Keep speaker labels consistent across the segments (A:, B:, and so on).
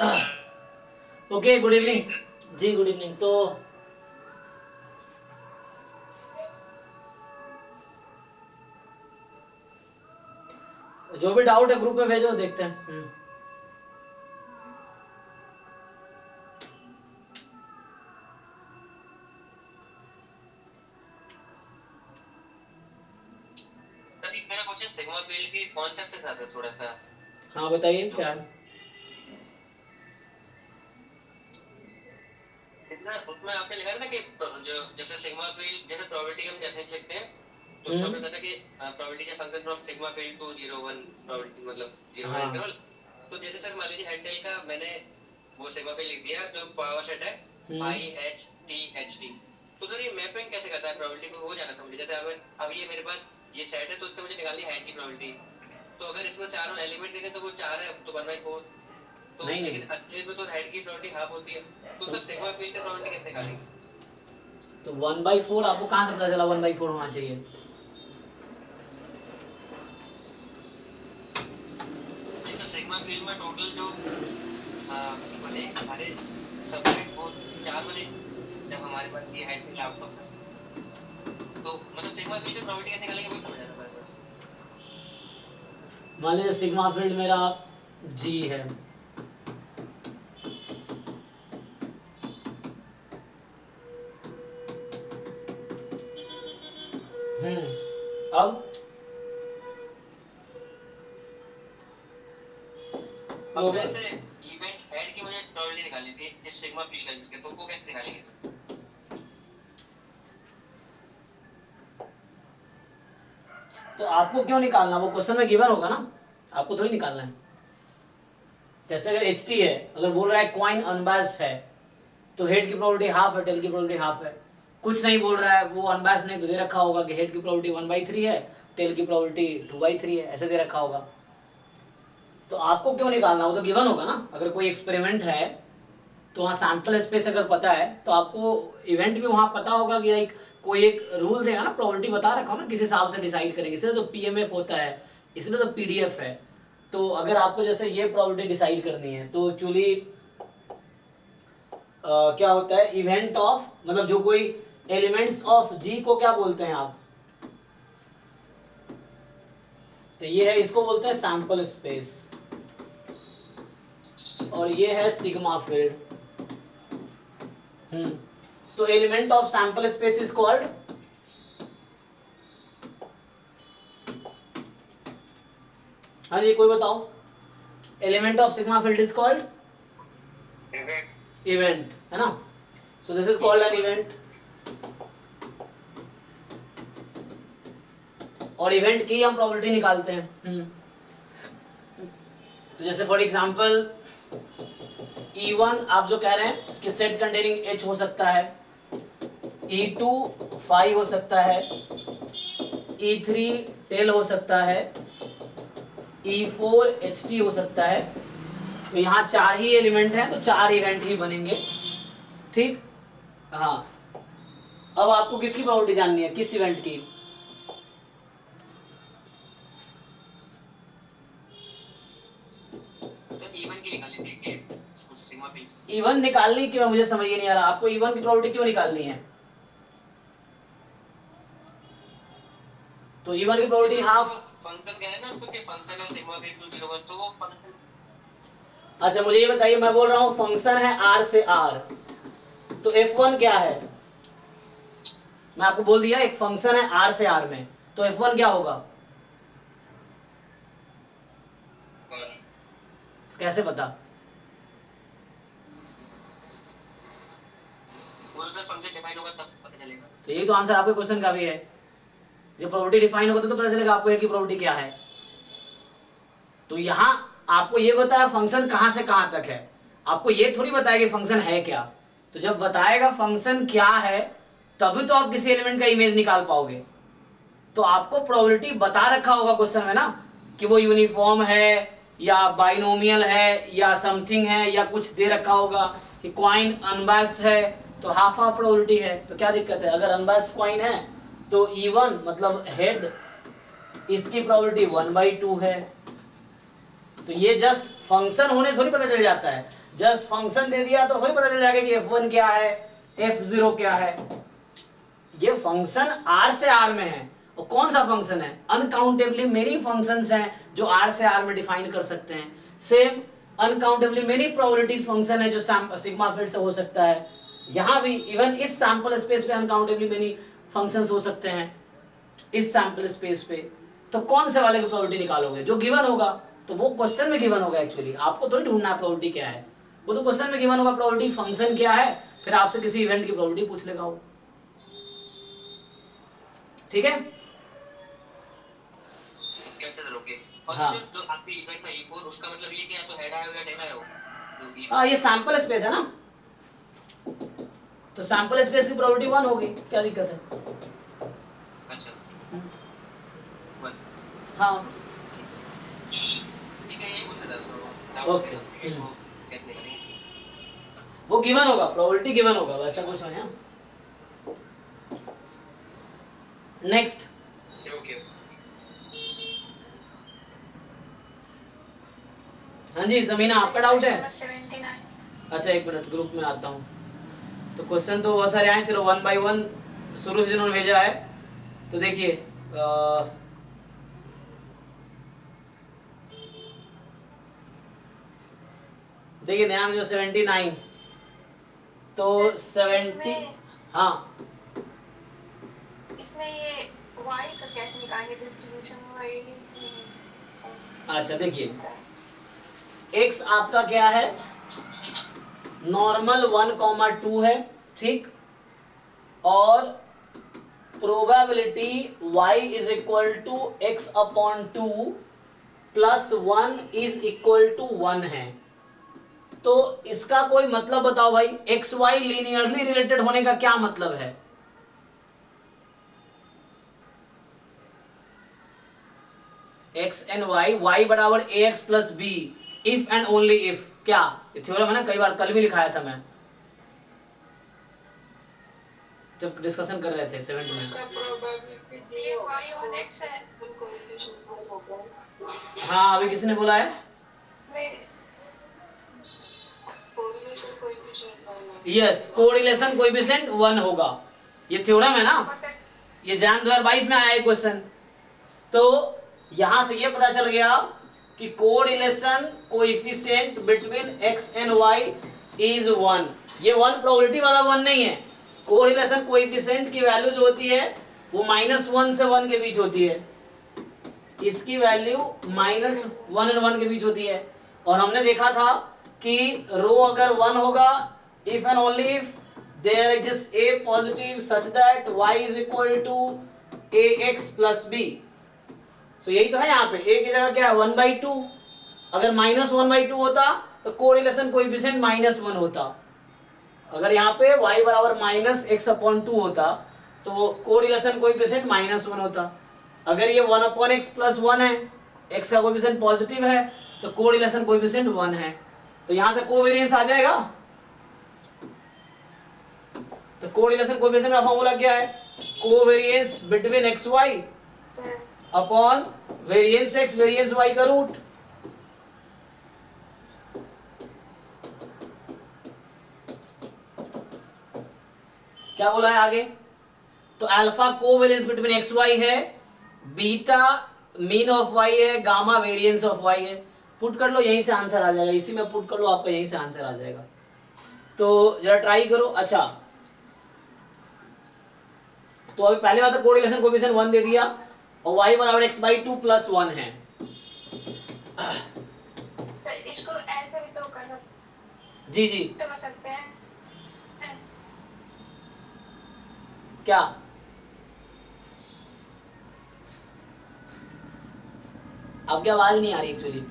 A: Okay, good evening जी, good evening. तो जो भी डाउट है ग्रुप में भेजो, देखते हैं।
B: मेरा क्वेश्चन सिग्मा फील्ड की कॉन्सेप्ट से था थोड़ा सा।
A: हाँ बताइए क्या है।
B: इतना उसमें आपने लिखा था ना कि जो जैसे सिग्मा फील्ड जैसे प्रोबेबिलिटी हम डेफिनेशन लिखते हैं तो उसमें पता था कि प्रोबेबिलिटी का function from sigma field to 0 1 probability मतलब 0 1 इंटरवल। तो जैसे सर मान लीजिए हेड टेल का मैंने वो सिग्मा फील्ड लिख दिया जो पावर सेट है phi H T H T. तो सर ये मैपिंग कैसे करता है प्रोबेबिलिटी को, हो जाना था मुझे। जैसे अब ये मेरे पास ये सेट है तो उससे मुझे निकालनी है हेड की प्रोबेबिलिटी। तो अगर इसमें चारों एलिमेंट देखें तो वो 4 है तो 1/4। तो
A: नहीं
B: लेकिन असलियत में तो हेड की प्रोबेबिलिटी हाफ होती है। तो सर सिग्मा फील्ड से प्रोबेबिलिटी कैसे निकालेंगे?
A: तो 1/4 आपको कहाँ से पता चला 1/4 होना चाहिए?
B: जैसे सिग्मा फील्ड में टोटल जो बने हमारे सबसेट वो 4 बने जब हमारे पास ये हेड फील्ड आउटपुट था। तो मतलब सिग्मा फील्ड की प्रोबेबिलिटी कैसे निकालेंगे वो समझ आता है बस।
A: मान लीजिए सिग्मा फील्ड मेरा जी है, अब
B: अब जैसे इवेंट हेड की मुझे प्रोबेबिलिटी निकालनी थी इस सिग्मा फील्ड का यूज करके, तो वो कैसे निकालेंगे?
A: तो आपको क्यों निकालना, वो क्वेश्चन में गिवन होगा ना, आपको थोड़ी निकालना है। जैसे अगर एच टी है, अगर बोल रहा है क्वाइन अनबायस्ड है तो हेड की प्रोबेबिलिटी हाफ है, टेल की प्रोबेबिलिटी हाफ है। कुछ नहीं बोल रहा है, वो अनबायस्ड नहीं तो दे रखा होगा कि हेड की प्रोबेबिलिटी 1/3 है, टेल की प्रोबेबिलिटी 2/3 है, ऐसे दे रखा होगा। तो आपको क्यों निकालना, वो तो गिवन होगा ना। अगर कोई एक्सपेरिमेंट है तो वहाँ सैंपल स्पेस अगर पता है तो आपको इवेंट भी वहाँ पता होगा कि एक कोई एक रूल देगा ना, प्रोबेबिलिटी बता रखा हो ना, किस हिसाब से डिसाइड करेंगे। इसलिए तो पीएमएफ होता है, इसलिए तो पीडीएफ है। तो अगर आपको जैसे ये प्रोबेबिलिटी डिसाइड करनी है तो एक्चुअली क्या होता है, इवेंट ऑफ मतलब जो कोई एलिमेंट्स ऑफ जी को क्या बोलते हैं आप, तो ये है, इसको बोलते हैं सैंपल स्पेस, और ये है सिग्मा फील्ड। तो element of sample space is called, हाँ जी कोई बताओ, element of sigma field is called event, है ना। So this is called an event, और इवेंट की हम प्रोबेबिलिटी निकालते हैं। तो जैसे फॉर एग्जांपल E1 आप जो कह रहे हैं कि सेट कंटेनिंग H हो सकता है, E2 फाई हो सकता है, E3 टेल हो सकता है, E4 HT हो सकता है। तो यहाँ 4 ही एलिमेंट है तो 4 इवेंट ही बनेंगे, ठीक। हाँ, अब आपको किसकी प्रोबेबिलिटी जाननी है, किस इवेंट की? इवन निकालनी क्यों, मुझे समझ ही नहीं आ रहा, आपको इवन की प्रोबेबिलिटी क्यों निकालनी है? तो इवन की प्रोबेबिलिटी हाफ,
B: फंक्शन कह रहे हैं ना उसको कि फंक्शन है सिग्मा फील्ड टू 0 1, तो वो फंक्शन।
A: अच्छा मुझे ये बताइए, मैं बोल रहा हूँ फंक्शन है R से R, तो F1 क्या है? मैं आपको बोल दिया एक फंक्शन है R से R में, तो F1 क्या होगा? कैसे पता? तो यही तो आंसर आपके क्वेश्चन का भी है, जब प्रोबेबिलिटी डिफाइन होगा तो पता चलेगा आपको की प्रोबेबिलिटी क्या है। तो यहाँ आपको ये बताया फंक्शन कहां से कहां तक है, आपको ये थोड़ी बताया कि फंक्शन है क्या। तो जब बताएगा फंक्शन क्या है तभी तो आप किसी एलिमेंट का इमेज निकाल पाओगे। तो आपको प्रोबेबिलिटी बता रखा होगा क्वेश्चन में ना, कि वो यूनिफॉर्म है या बाइनोमियल है या समथिंग है, या कुछ दे रखा होगा कि क्वाइन अनबायस्ड है तो हाफ हाफ प्रोबेबिलिटी है। तो क्या दिक्कत है, अगर अनबायस्ड क्वाइन है तो E1 मतलब हेड, इसकी प्रोबेबिलिटी 1/2 है। तो ये जस्ट फंक्शन होने से थोड़ी पता चल जाता है, जस्ट फंक्शन दे दिया तो थोड़ी पता चल जाएगा कि f1 क्या है, f0 क्या है। ये फंक्शन r से r में है, और कौन सा फंक्शन है? अनकाउंटेबली मेनी फंक्शंस हैं जो r से r में डिफाइन कर सकते हैं। सेम अनकाउंटेबली मेनी प्रोबेबिलिटीज फंक्शन है जो सिग्मा फिट से हो सकता है। यहाँ भी इवन इस सैंपल स्पेस पे अनकाउंटेबली मेनी फंक्शंस हो सकते हैं इस सैंपल स्पेस पे। तो कौन से वाले की प्रोबेबिलिटी निकालोगे? जो गिवन होगा, तो वो क्वेश्चन में गिवन होगा। एक्चुअली आपको थोड़ी ढूंढना है प्रोबेबिलिटी क्या है, वो तो क्वेश्चन में गिवन होगा प्रोबेबिलिटी फंक्शन क्या है, फिर आपसे किसी इवेंट की प्रोबेबिलिटी पूछ लेगा वो। ठीक है?
B: कैसे करोगे? और
A: हाँ।
B: जो आपकी इवेंट है E4, उसका मतलब ये क्या, तो हेड आया या टेल आया हो?
A: हाँ, ये सैंपल स्पेस है ना, तो सैंपल स्पेस की प्रोबेबिलिटी 1 होगी, क्या दिक्कत है?
B: अच्छा,
A: हाँ,
B: ठीक है, यही पूछना था।
A: ओके।
B: कैसे करेंगे?
A: वो गिवन होगा, प्रोबेबिलिटी गिवन होगा, वैसा कुछ नहीं है। नेक्स्ट।
B: ओके।
A: हाँ जी समीना, आपका डाउट है?
C: 79।
A: अच्छा एक मिनट, ग्रुप में आता हूँ। तो क्वेश्चन तो बहुत सारे आए, चलो वन बाय वन शुरू से जिन्होंने भेजा है। तो देखिए देखिए नया जो 79, तो 70, हाँ
C: इसमें ये y का कैसे निकालेंगे डिस्ट्रीब्यूशन y?
A: अच्छा देखिए, x आपका क्या है? नॉर्मल 1,2 है, ठीक। और probability y is equal to x upon 2 plus 1 is equal to 1 है। तो इसका कोई मतलब बताओ भाई, एक्स वाई लीनियरली रिलेटेड होने का क्या मतलब है? एक्स एंड वाई बराबर A X plus B, if and only if. क्या ये थ्योरम है ना, कई बार कल भी लिखाया था मैं जब डिस्कशन कर रहे थे 7 में।
C: ये y और x है।
A: हाँ अभी किसी ने बोला है? यस, कोरिलेशन कोएफिशिएंट 1 होगा। ये थ्योरम है ना, ये जैन 2022 में आया है क्वेश्चन। तो यहां से ये पता चल गया कि correlation coefficient between x and y is 1। ये 1 प्रोबेबिलिटी वाला 1 नहीं है। कोरिलेशन कोएफिशिएंट की वैल्यू जो होती है वो -1 से 1 के बीच होती है। इसकी वैल्यू -1 एंड 1 के बीच होती है। और हमने देखा था कि रो अगर 1 होगा, if and only if there exist a positive such that y is equal to ax plus b। तो यही तो है यहाँ पे, a की जगह क्या है 1/2। अगर -1/2 होता तो कोरिलेशन कोएफिशिएंट -1 होता। अगर यहाँ पे y बराबर -x/2 होता तो कोरिलेशन कोएफिशिएंट -1 होता। अगर ये 1/x प्लस 1 है, x का कोएफिशिएंट पॉजिटिव है, तो कोरिलेशन कोएफिशिएंट 1 है। तो यहां से कोवेरिएंस आ जाएगा। तो कोरिलेशन कोएफिशिएंट का फॉर्मूला क्या है? Covariance between X Y upon variance X variance Y का रूट। क्या बोला है आगे? तो alpha covariance between X Y है, बीटा मीन ऑफ वाई है, गामा वेरिएंस ऑफ वाई है। पुट कर लो, यहीं से आंसर आ जाएगा। इसी में पुट कर लो, आपका यहीं से आंसर आ जाएगा। तो जरा ट्राई करो। अच्छा तो अभी पहले बात, कोरिलेशन कोएफिशिएंट 1 दे दिया और y बराबर x/2 प्लस 1 है।
C: इसको ऐसे भी तो कर
A: जी जी
C: सकते हैं।
A: क्या? आपकी आवाज नहीं आ रही एक्चुअली।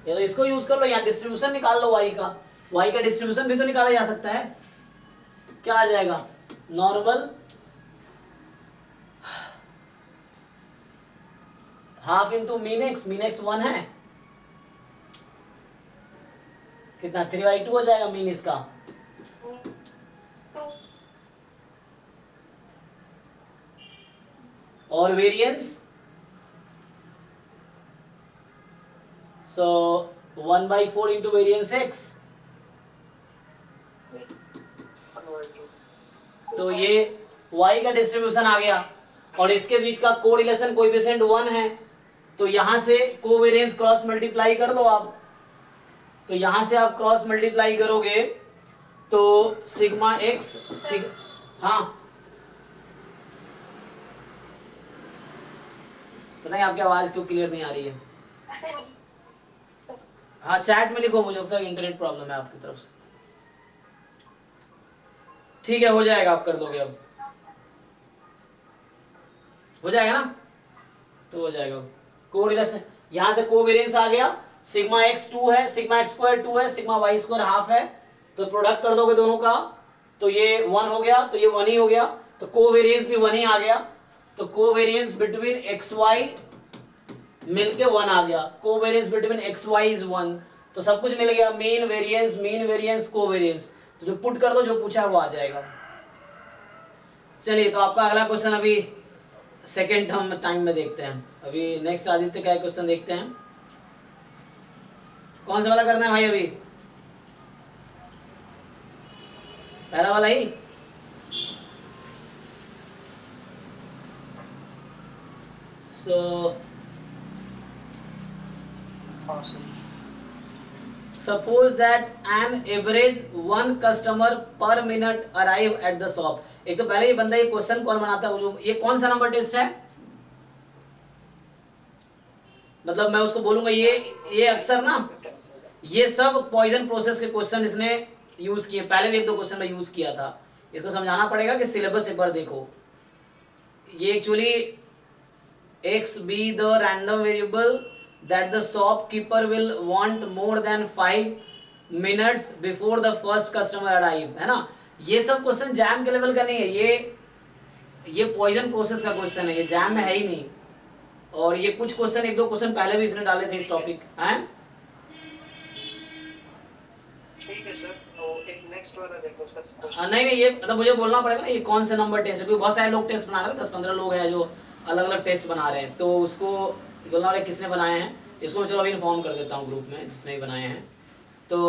A: या तो इसको यूज कर लो या डिस्ट्रीब्यूशन निकाल लो y का। y का डिस्ट्रीब्यूशन भी तो निकाला जा सकता है। क्या आ जाएगा? Normal half into mean x 1 है, कितना 3/2 हो जाएगा मीन इसका। और variance So 1/4 into variance x, तो ये y का डिस्ट्रीब्यूशन आ गया और इसके बीच का कोरिलेशन कोएफिशिएंट 1 है, तो यहां से कोवेरिएंस क्रॉस मल्टीप्लाई कर लो आप। तो यहां से आप क्रॉस मल्टीप्लाई करोगे तो सिग्मा एक्स हाँ पता नहीं आपकी आवाज क्यों क्लियर नहीं आ रही है। हाँ चैट में लिखो, मुझे लगता है इंटरनेट प्रॉब्लम है आपकी तरफ से। ठीक है हो जाएगा, आप कर दोगे अब, हो जाएगा ना, तो हो जाएगा। कोरिलेशन यहां से कोवेरिएंस आ गया, सिग्मा एक्स 2 है, सिग्मा एक्स स्क्वायर 2 है, सिग्मा वाई स्क्वायर हाफ है, तो प्रोडक्ट कर दोगे दोनों का तो ये 1 हो गया, तो ये 1 ही हो गया, तो कोवेरिएंस भी 1 ही आ गया, तो कोवेरिएंस बिटवीन एक्स वाई मिलके 1 आ गया, covariance between X Y is 1, तो सब कुछ मिल गया, मीन वेरिएंस कोवेरिएंस, तो जो पुट कर दो जो पूछा है वो आ जाएगा। चलिए तो आपका अगला क्वेश्चन अभी सेकेंड टर्म टाइम में देखते हैं। अभी नेक्स्ट आदित्य का क्वेश्चन देखते हैं, कौन सा वाला करना है भाई? अभी पहला वाला ही। So suppose that an average 1 customer per minute arrive at the shop. एक तो पहले ये बंदा ये क्वेश्चन कौन बनाता है, जो ये कौन सा नंबर टेस्ट है? मतलब मैं उसको बोलूंगा ये अक्सर ना ये सब पॉइजन प्रोसेस के क्वेश्चन इसने यूज किए, पहले भी 1-2 क्वेश्चन में यूज किया था। इसको समझाना पड़ेगा कि सिलेबस एक बार देखो। ये actually x be the random variable that the shopkeeper will want more than 5 minutes before the first customer arrive, है ना। ये सब क्वेश्चन जैम के लेवल का नहीं है, ये पॉइजन प्रोसेस का क्वेश्चन है, ये जैम में है ही नहीं। और ये कुछ क्वेश्चन 1-2 क्वेश्चन पहले भी इसने डाले थे इस टॉपिक हैं।
D: ठीक है सर, तो एक नेक्स्ट वाला देखो उसका।
A: नहीं ये मतलब मुझे बोलना पड़ेगा ना ये कौन से नंबर टेस्ट है, क्योंकि बहुत सारे लोग टेस्ट बना रहे हैं, 10-15 लोग हैं जो अलग अलग टेस्ट बना रहे हैं, तो उसको बोलना पड़ेगा किसने बनाए हैं। इसको मैं चलो अभी इन्फॉर्म कर देता हूँ ग्रुप में जिसने भी बनाए हैं। तो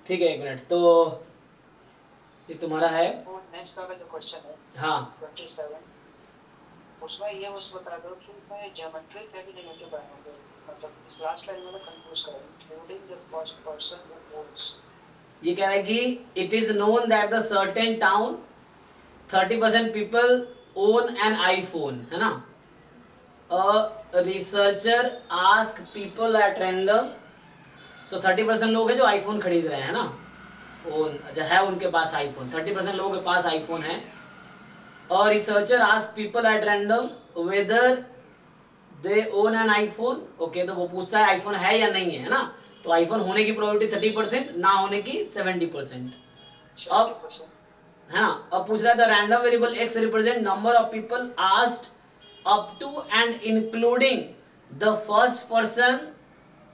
A: ठीक है 1 मिनट, तो ये तुम्हारा है।
D: वो नेक्स्ट वाला जो क्वेश्चन है
A: हाँ
D: 27, उसमें ये बस बता दो कि मैं ज्योमेट्री कैसे नेगेटिव बनाऊंगा, मतलब इस लास्ट लाइन में कंफ्यूज कर रहा हूं, including the first person who owns.
A: ये कह रहा है कि it is known that the certain town 30% people own an iPhone, है ना। A researcher ask people at random, so 30% लोग हैं जो आईफोन खरीद रहे हैं ना, ओन जो है उनके पास आईफोन, 30% लोगों के पास आईफोन है। अ researcher ask people at random whether they own an iPhone, okay, तो वो पूछता है आईफोन है या नहीं है ना, तो आईफोन होने की प्रोबेबिलिटी 30%, ना होने की 70%। अब है ना, अब पूछ रहा है the random variable x represent number of people asked up to and including the first person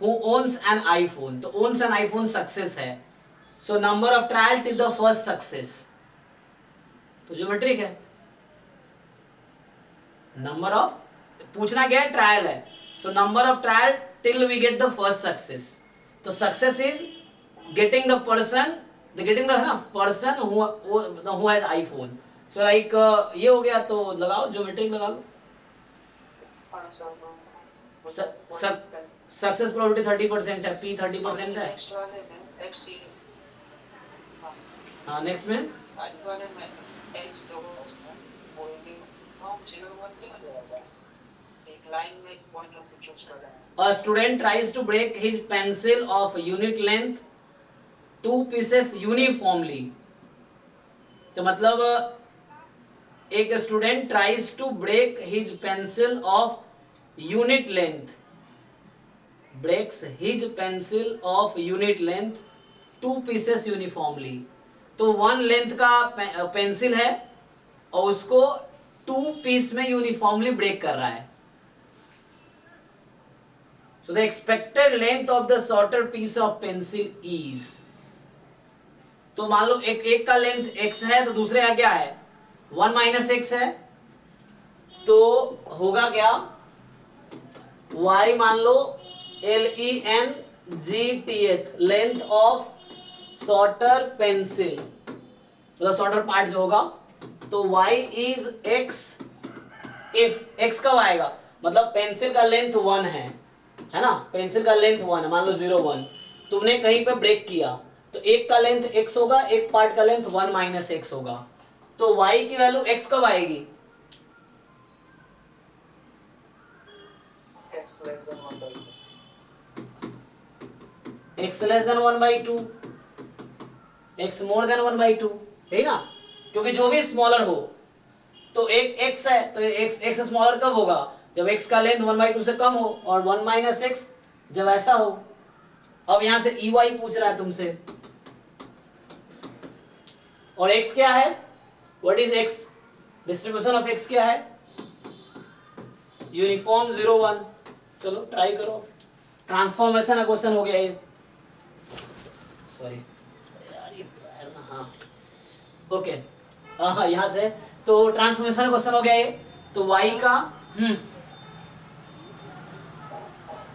A: who owns an iPhone, तो owns an iPhone सक्सेस है, so number of trial till the first success, तो geometric है। Number of पूछना क्या है, trial है, so number of trial till we get the first success, तो success is getting the person, getting the है ना person who has iPhone, so like ये हो गया, तो लगाओ ज्योमेट्रिक लगा लो। सक्सेस प्रोबेबिलिटी 30% है, P 30% है।
D: नेक्स्ट वाले में x सी,
A: हाँ नेक्स्ट में
D: आगे वाले में x जो है उसमें वो यूनिफॉर्म 0 1 क्या जाएगा, एक लाइन में एक पॉइंट हम चूज कर रहे हैं।
A: A student tries to break his pencil of unit length 2 pieces uniformly। तो मतलब एक student tries to break his pencil of unit length, breaks his pencil of unit length 2 pieces uniformly. तो 1 length का pencil है और उसको 2 piece में uniformly break कर रहा है। So the expected length of the shorter piece of pencil is, तो मान लो एक का लेंथ x है तो दूसरे का क्या है 1 माइनस x है, तो होगा क्या y मान लो LENGTH length of shorter pencil, मतलब शॉर्टर पार्ट जो होगा, तो y is x if x कब आएगा, मतलब पेंसिल का लेंथ 1 है ना, पेंसिल का लेंथ 1 है, मान लो 0 1, तुमने कहीं पे ब्रेक किया तो एक का लेंथ x होगा, एक पार्ट का लेंथ 1 माइनस x होगा, तो y की वैल्यू x कब आएगी, x less then 1/2, x more then 1/2, है ना, क्योंकि जो भी स्मॉलर हो, तो एक x है तो x स्मॉलर कब होगा, जब x का लेंथ 1/2 से कम हो, और 1 माइनस x जब ऐसा हो। अब यहां से EY पूछ रहा है तुमसे, और x क्या है, what is x, distribution of x क्या है, यूनिफॉर्म 0 1। चलो ट्राई करो, ट्रांसफॉर्मेशन का क्वेश्चन हो गया ये, सॉरी यार ये हाँ ओके, हाँ यहाँ से तो ट्रांसफॉर्मेशन क्वेश्चन हो गया ये, तो y का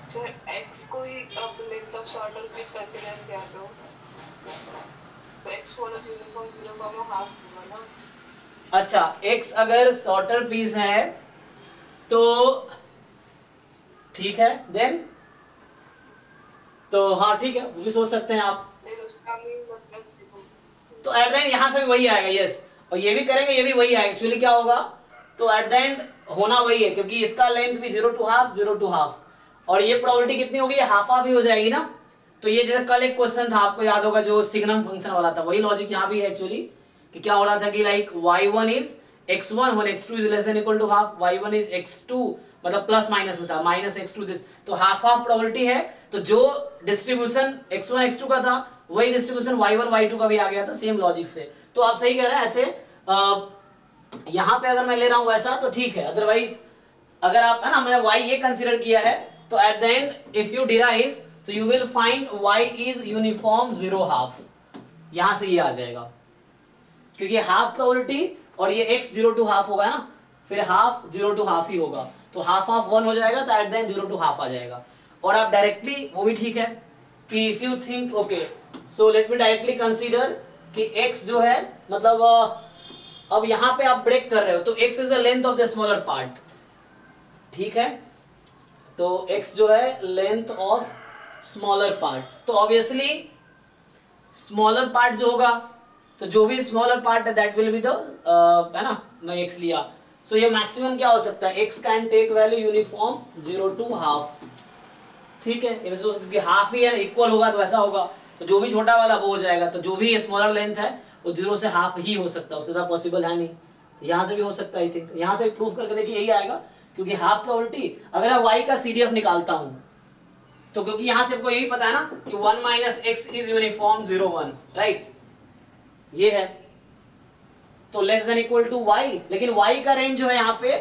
E: सर x को ही अब length of shorter piece consider किया तो x फॉलोज यूनिफॉर्म 0 का वो हाफ होगा ना।
A: अच्छा x अगर शॉर्टर पीस है तो ठीक है, देन तो हाँ ठीक है, वो भी सोच सकते हैं आप,
E: देन उसका मीन मतलब
A: तो एट द एंड यहाँ से भी वही आएगा, यस, और ये भी करेंगे ये भी वही आएगा, एक्चुअली क्या होगा, तो एट द एंड होना वही है, क्योंकि इसका लेंथ भी 0 to half 0 to half, और ये प्रोबेबिलिटी कितनी होगी, हाफ हाफ ही हो जाएगी ना। तो ये जैसे कल एक क्वेश्चन था आपको याद होगा जो सिग्नम फंक्शन वाला था, वही लॉजिक यहाँ भी है एक्चुअली, कि क्या हो रहा था कि like y1 is x1 when x2 is less than equal to half, y1 is x2 मतलब प्लस माइनस में था, माइनस x2 दिस, तो हाफ हाफ प्रोबेबिलिटी है, तो जो डिस्ट्रीब्यूशन x1 x2 का था वही डिस्ट्रीब्यूशन y1 y2 का भी आ गया था सेम लॉजिक से। तो आप सही कह रहे हैं, ऐसे यहाँ पे अगर मैं ले रहा हूँ वैसा तो ठीक है, अदरवाइज अगर आप है ना, मैंने y ये कंसीडर किया है, तो at the end if you derive तो you will find y is uniform 0 half, यहां से ये आ जाएगा, क्योंकि हाफ प्रोबेबिलिटी और ये x 0 to half होगा ना, फिर हाफ 0 to half ही होगा, तो हाफ हाफ 1 हो जाएगा, तो at the and 0 to half आ जाएगा। और आप डायरेक्टली वो भी ठीक है कि if you think okay, so let me directly consider कि x जो है मतलब अब यहाँ पे आप ब्रेक कर रहे हो, तो x is the length of the smaller part, ठीक है, तो x जो है लेंथ ऑफ स्मॉलर पार्ट, तो ऑब्वियसली स्मॉलर पार्ट जो होगा, तो जो भी स्मॉलर पार्ट है दैट विल बी द है ना, मैं x लिया, सो ये मैक्सिमम क्या हो सकता है, x can take value uniform 0 to half, ठीक है, ये सोच क्योंकि हाफ ही है, इक्वल होगा तो ऐसा होगा, तो जो भी छोटा वाला वो हो जाएगा, तो जो भी स्मॉलर लेंथ है वो 0 से हाफ ही हो सकता है, उससे ज़्यादा पॉसिबल है नहीं, यहाँ से भी हो सकता है, आई थिंक यहाँ से प्रूफ करके देखिए यही आएगा, क्योंकि हाफ प्रोबेबिलिटी अगर मैं y का CDF निकालता हूँ, तो क्योंकि यहाँ से आपको यही पता है ना कि 1 minus x is uniform 0 1, right, ये है, तो less than equal to y, लेकिन y का रेंज जो है यहाँ पे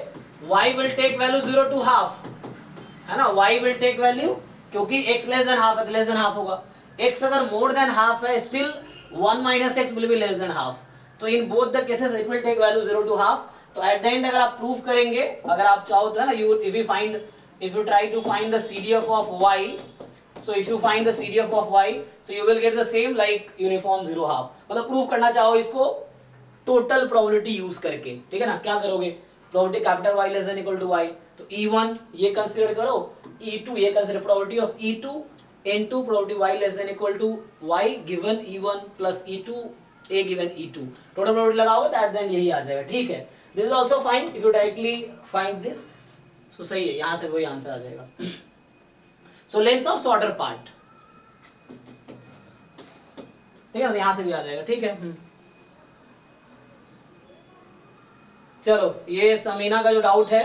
A: y will take value 0 to half, है ना, y विल टेक वैल्यू, क्योंकि x लेस देन हाफ है तो लेस देन हाफ होगा, x अगर मोर देन हाफ है still 1 minus x will be less than half, तो in both the cases it will take value 0 to half। तो at the end अगर आप proof करेंगे, अगर आप चाहो तो है ना, you if you try to find the CDF of y, so if you find the CDF of y, so you will get the same like uniform 0 half, मतलब प्रूफ करना चाहो इसको टोटल प्रोबेबिलिटी यूज करके, ठीक है ना, क्या करोगे, probability capital Y less than equal to Y, तो E1 ये कंसीडर करो, E2 ये consider, probability of E2 into probability Y less than equal to Y given E1 plus E2 A given E2, total probability लगाओगे that then यही आ जाएगा, ठीक है। This is also fine if you directly find this, so सही है, यहां से वही आंसर आ जाएगा। So length of sorter part, ठीक है, यहां से भी आ जाएगा, ठीक है। चलो ये समीना का जो डाउट है,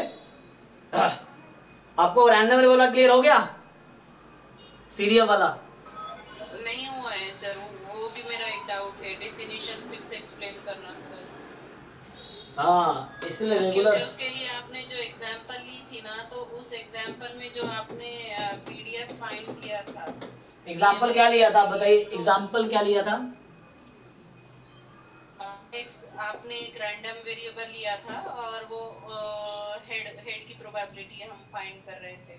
A: आपको रैंडम वेरिएबल वाला क्लियर हो गया, सीरियल वाला?
F: नहीं हुआ है सर, वो भी मेरा एक डाउट है, डेफिनेशन फिर से एक्सप्लेन करना सर।
A: हाँ इसलिए
F: क्योंकि
A: रेगुलर,
F: उसके लिए आपने जो एग्जांपल ली थी ना, तो उस एग्जांपल में जो आपने पीडीएफ फाइंड किया था,
A: एग्जाम्पल क्या लिया था बताइए, एग्जाम्पल क्या लिया था?
F: आपने एक रैंडम वेरिएबल लिया था और वो हेड की प्रोबेबिलिटी हम फाइंड कर रहे थे,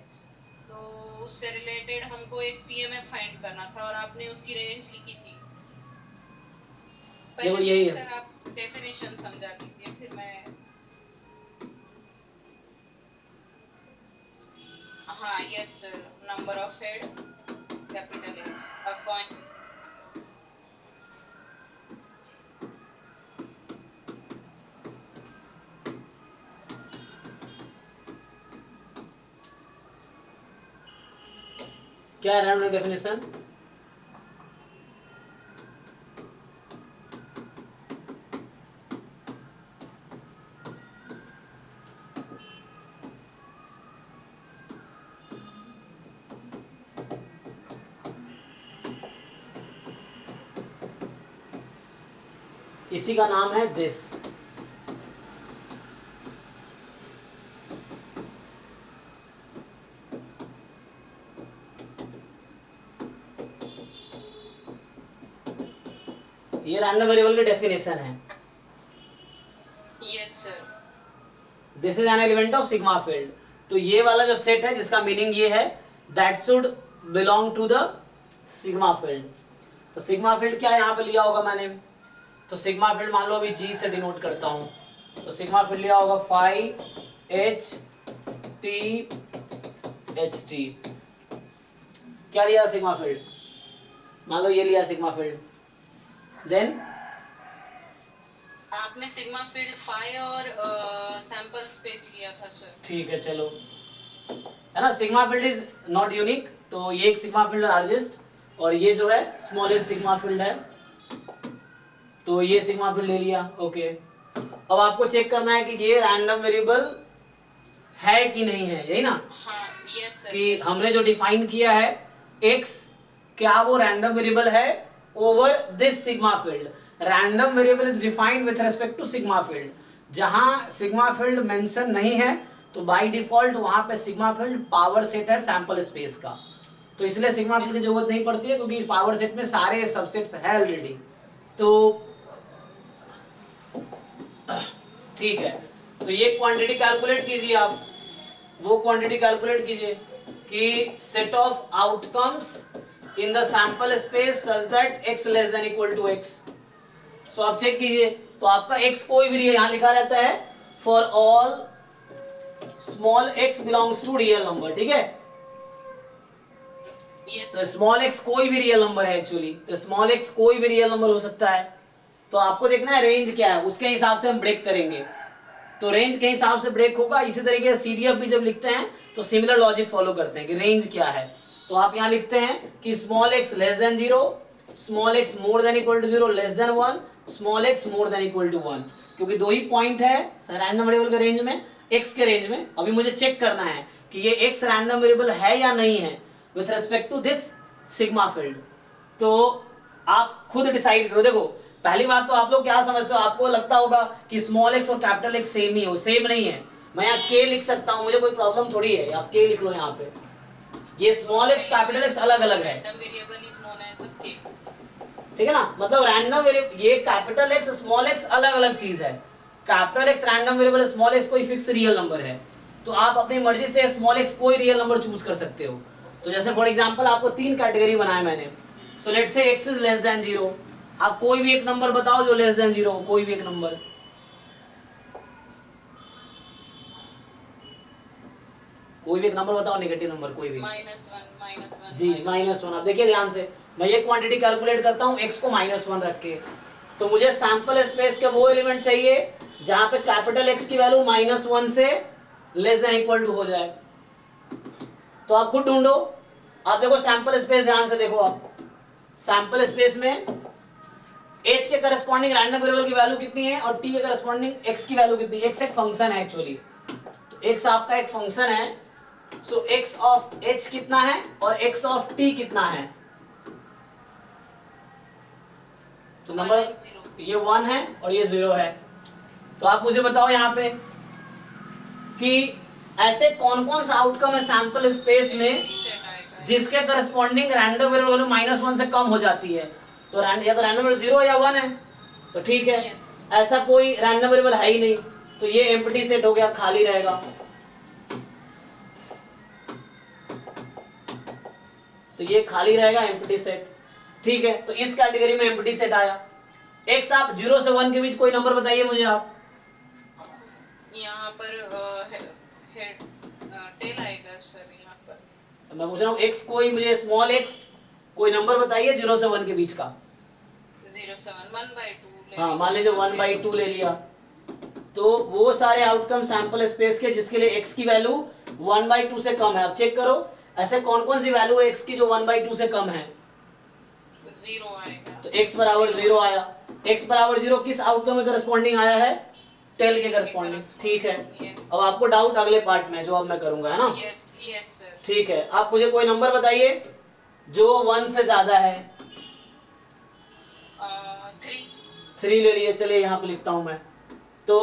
F: तो उससे रिलेटेड हमको एक पीएमएफ फाइंड करना था और आपने उसकी रेंज लिखी थी।
A: देखो यही है,
F: सर आप डेफिनेशन समझा दीजिए फिर मैं। हाँ yes sir, number of head capital H, a coin.
A: क्या है रैंडम डेफिनेशन? इसी का नाम है दिस, ये रैंडम वेरिएबल की डेफिनेशन है।
F: Yes sir.
A: This is an element of sigma field, तो ये वाला जो सेट है जिसका मीनिंग ये है that should belong to the sigma field. तो सिग्मा फील्ड क्या यहाँ पे लिया होगा मैंने, तो सिग्मा फील्ड मान लो अभी G से डिनोट करता हूँ, तो सिग्मा फील्ड लिया होगा phi H T H T, क्या लिया सिग्मा फील्ड, मान लो ये लिया सिग्मा फील्ड, देन
F: आपने सिग्मा फील्ड फाई और सैंपल स्पेस लिया था सर।
A: ठीक है चलो, है ना, sigma field is not unique, तो ये एक सिग्मा फील्ड लार्जेस्ट और ये जो है स्मॉलेस्ट सिग्मा फील्ड है, तो ये सिग्मा फील्ड ले लिया, ओके। अब आपको चेक करना है कि ये रैंडम वेरिएबल है कि नहीं है, यही ना,
F: हाँ यस सर,
A: कि हमने जो डिफाइन किया है x, क्या वो रैंडम वेरिएबल है over this sigma field. Random variable is defined with respect to sigma field, जहां सिग्मा फील्ड मेंशन नहीं है तो बाय डिफॉल्ट वहां पे सिग्मा फील्ड पावर सेट है सैंपल स्पेस का, तो इसलिए सिग्मा फील्ड की जरूरत नहीं पड़ती है क्योंकि पावर सेट में सारे सबसेट्स है ऑलरेडी। तो ठीक है, तो ये क्वांटिटी कैलकुलेट कीजिए आप, वो क्वांटिटी कैलकुलेट कीजिए कि set of outcomes in the sample space such that x less than equal to x। So आप चेक कीजिए, तो आपका x कोई भी यहां लिखा रहता है for all small x belongs to real number, ठीक है,
F: यस
A: तो स्मॉल x कोई भी रियल नंबर है एक्चुअली, तो स्मॉल x कोई भी रियल नंबर हो सकता है, तो आपको देखना है रेंज क्या है, उसके हिसाब से हम ब्रेक करेंगे, तो रेंज के हिसाब से ब्रेक होगा। इसी तरीके से CDF भी जब लिखते हैं तो सिमिलर लॉजिक फॉलो करते हैं कि रेंज क्या है, तो आप यहाँ लिखते हैं कि small x less than 0, small x more than equal to 0, less than 1, small x more than equal to 1, क्योंकि दो ही पॉइंट है रैंडम वेरिएबल के रेंज में, x के रेंज में। अभी मुझे चेक करना है कि ये x रैंडम वेरिएबल है या नहीं है with respect to this sigma field, तो आप खुद डिसाइड करो। देखो पहली बात तो आप लोग क्या समझते हो, आपको लगता होगा कि स्मॉल x और कैपिटल X सेम ही हो, सेम नहीं है। मैं यहाँ k लिख सकता हूँ, मुझे कोई प्रॉब्लम थोड़ी है, आप k लिख लो यहाँ पे, ये स्मॉल x कैपिटल X अलग अलग है,
F: random variable is known as k।
A: ठीक है ना, मतलब रैंडम वेरिएबल ये कैपिटल X स्मॉल x अलग अलग चीज है, capital X random variable, small x कोई फिक्स रियल नंबर है, तो आप अपनी मर्जी से स्मॉल x कोई रियल नंबर चूज कर सकते हो। तो जैसे फॉर एग्जांपल आपको तीन कैटेगरी बनाए मैंने, so let's say x is less than 0, आप कोई भी एक नंबर बताओ जो लेस देन 0 हो, कोई भी एक नंबर। कोई भी एक नंबर बताओ, नेगेटिव नंबर कोई भी।
F: -1
A: जी -1। अब देखिए ध्यान से, मैं ये क्वांटिटी कैलकुलेट करता हूँ x को -1 रख के, तो मुझे सैंपल स्पेस के वो एलिमेंट चाहिए जहां पे कैपिटल X की वैल्यू -1 से लेस देन इक्वल टू हो जाए। तो आप खुद ढूंढो। आप देखो सैंपल स्पेस, ध्यान से देखो आप सैंपल स्पेस में h के करस्पॉन्डिंग रैंडम वेरिएबल की वैल्यू कितनी है और t के करस्पॉन्डिंग x की वैल्यू कितनी है। x एक फंक्शन है एक्चुअली, तो x आपका एक फंक्शन है। सो x ऑफ h कितना है और x ऑफ t कितना है। तो नंबर ये 1 है और ये 0 है। तो आप मुझे बताओ यहाँ पे कि ऐसे कौन कौन सा आउटकम है सैंपल स्पेस में जिसके करस्पॉन्डिंग रैंडम वेरिएबल -1 से कम हो जाती है। तो या तो रैंडम वेरिएबल 0 या 1 है, तो ठीक है। ऐसा कोई रैंडम वेरिएबल है ही नहीं, तो ये एम्प्टी सेट हो गया, खाली रहेगा। तो ये खाली रहेगा, एम्प्टी सेट, ठीक है। तो इस कैटेगरी में एम्प्टी सेट आया। x आप 0 से 1 के बीच कोई नंबर बताइए मुझे आप।
F: यहाँ पर हेड टेल आएगा सर, यहाँ पर
A: मैं पूछ रहा हूँ x, कोई मुझे स्मॉल x कोई नंबर बताइए 0 से 1 के बीच का।
F: 0.7 1/2।
A: हाँ, मान लीजिए 1/2 ले लिया, तो वो सारे आउटकम सैंपल स्पेस के जिसके लिए x की वैल्यू 1/2 से कम है। अब चेक करो ऐसे कौन कौन सी वैल्यू है x की जो 1/2 से कम है।
F: 0 आएगा,
A: तो x बराबर 0 आया। x बराबर 0 किस आउटकम में करस्पॉन्डिंग आया है, टेल के करस्पॉन्डिंग, ठीक है। अब आपको डाउट अगले पार्ट में जो अब मैं करूंगा, है ना।
F: Yes sir.
A: ठीक है, आप मुझे कोई नंबर बताइए जो 1 से ज्यादा है। 3 ले लिए, चलिए यहाँ पे लिखता हूं मैं। तो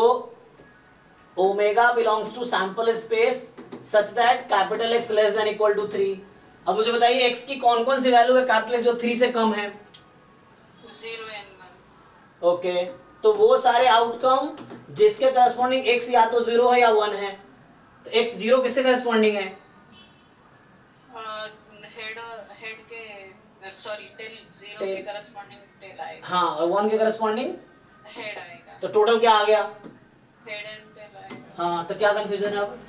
A: omega belongs to sample space such that capital X less than equal to 3। अब मुझे बताइए x की कौन कौन सी वैल्यू है कैपिटल X जो 3 से कम है।
F: 0 and 1।
A: ओके, तो वो सारे आउटकम जिसके करस्पॉन्डिंग x या तो 0 है या 1 है। तो x 0 किसके करस्पॉन्डिंग है,
F: हेड के सॉरी टेल 0
A: टेल।
F: के करस्पॉन्डिंग टेल आएगा।
A: हाँ, और 1 के करस्पॉन्डिंग
F: हेड आएगा,
A: तो टोटल क्या आ गया।
F: हेड एंड टेल आएगा।
A: हाँ, तो क्या कंफ्यूजन है अब।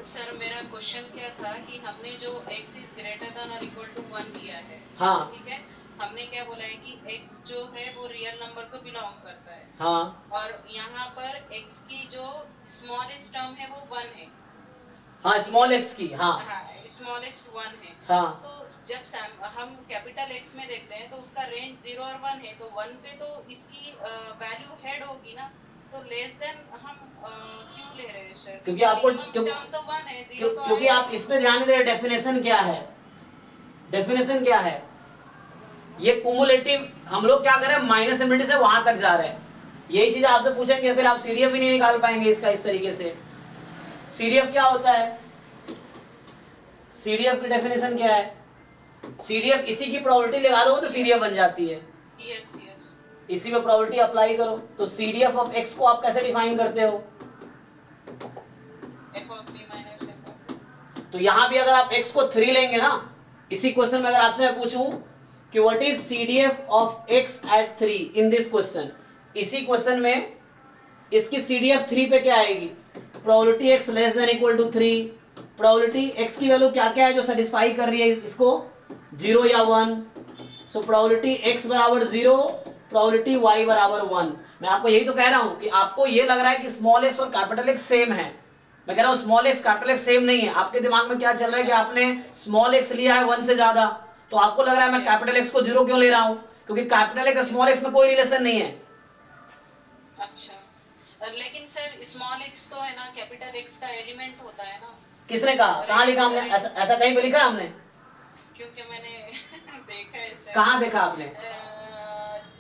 F: सर मेरा क्वेश्चन क्या था कि हमने जो x इज ग्रेटर देन और इक्वल टू 1 दिया है,
A: हाँ
F: ठीक है। हमने क्या बोला है कि x जो है वो रियल नंबर को बिलोंग करता है,
A: हाँ
F: और यहाँ पर x की जो स्मॉलेस्ट टर्म है वो 1 है।
A: हाँ, स्मॉल x की, हाँ
F: स्मॉलेस्ट 1 है।
A: हाँ।
F: तो जब हम कैपिटल X में देखते हैं तो उसका रेंज 0 और 1 है, तो 1 पे तो इसकी वैल्यू हेड होगी ना, तो लेस देन हम क्यों ले रहे हैं सर?
A: क्योंकि आपको
F: टर्म तो 1 है, 0 तो
A: क्योंकि आप इसमें ध्यान नहीं दे रहे। डेफिनेशन क्या है, डेफिनेशन क्या है, ये कुमुलेटिव। हम लोग क्या करें, माइनस इनफिनिटी से वहां तक जा रहे हैं। यही चीज आपसे पूछेंगे, फिर आप सीडीएफ भी नहीं निकाल पाएंगे इसका इस तरीके से। सीडीएफ क्या होता है, सीडीएफ की डेफिनेशन क्या है, सीडीएफ इसी की प्रॉपर्टी लगा दो तो सीडीएफ बन जाती है।
F: Yes yes.
A: इसी में प्रॉपर्टी अप्लाई करो। तो सीडीएफ ऑफ एक्स को आप कैसे डिफाइन करते हो,
F: f of b minus f of।
A: तो यहां भी अगर आप x को 3 लेंगे ना, इसी क्वेश्चन में अगर आपसे मैं पूछूं कि what is CDF of x at 3 in this question, इसी क्वेश्चन में इसकी सीडीएफ 3 पे क्या आएगी, probability x less than equal to 3। Probability x की वैल्यू क्या क्या है जो सेटिस्फाई कर रही है इसको, 0 या 1। सो प्रोबेबिलिटी x बराबर 0, प्रोबेबिलिटी y बराबर 1। मैं आपको यही तो कह रहा हूं कि आपको ये लग रहा है कि स्मॉल x और कैपिटल X सेम है। मैं कह रहा हूं small x capital X same नहीं है। आपके दिमाग में क्या चल रहा है कि आपने स्मॉल x लिया है 1 से ज्यादा, तो आपको लग रहा है मैं कैपिटल X को 0 क्यों ले रहा हूं, क्योंकि कैपिटल X स्मॉल x में कोई रिलेशन नहीं है।
F: अच्छा, लेकिन सर स्मॉल x तो है ना कैपिटल X का एलिमेंट होता है ना।
A: किसने कहा, कहां लिखा हमने, ऐसा कहीं पे लिखा है हमने,
F: क्योंकि मैंने देखा है सर।
A: कहां देखा आपने,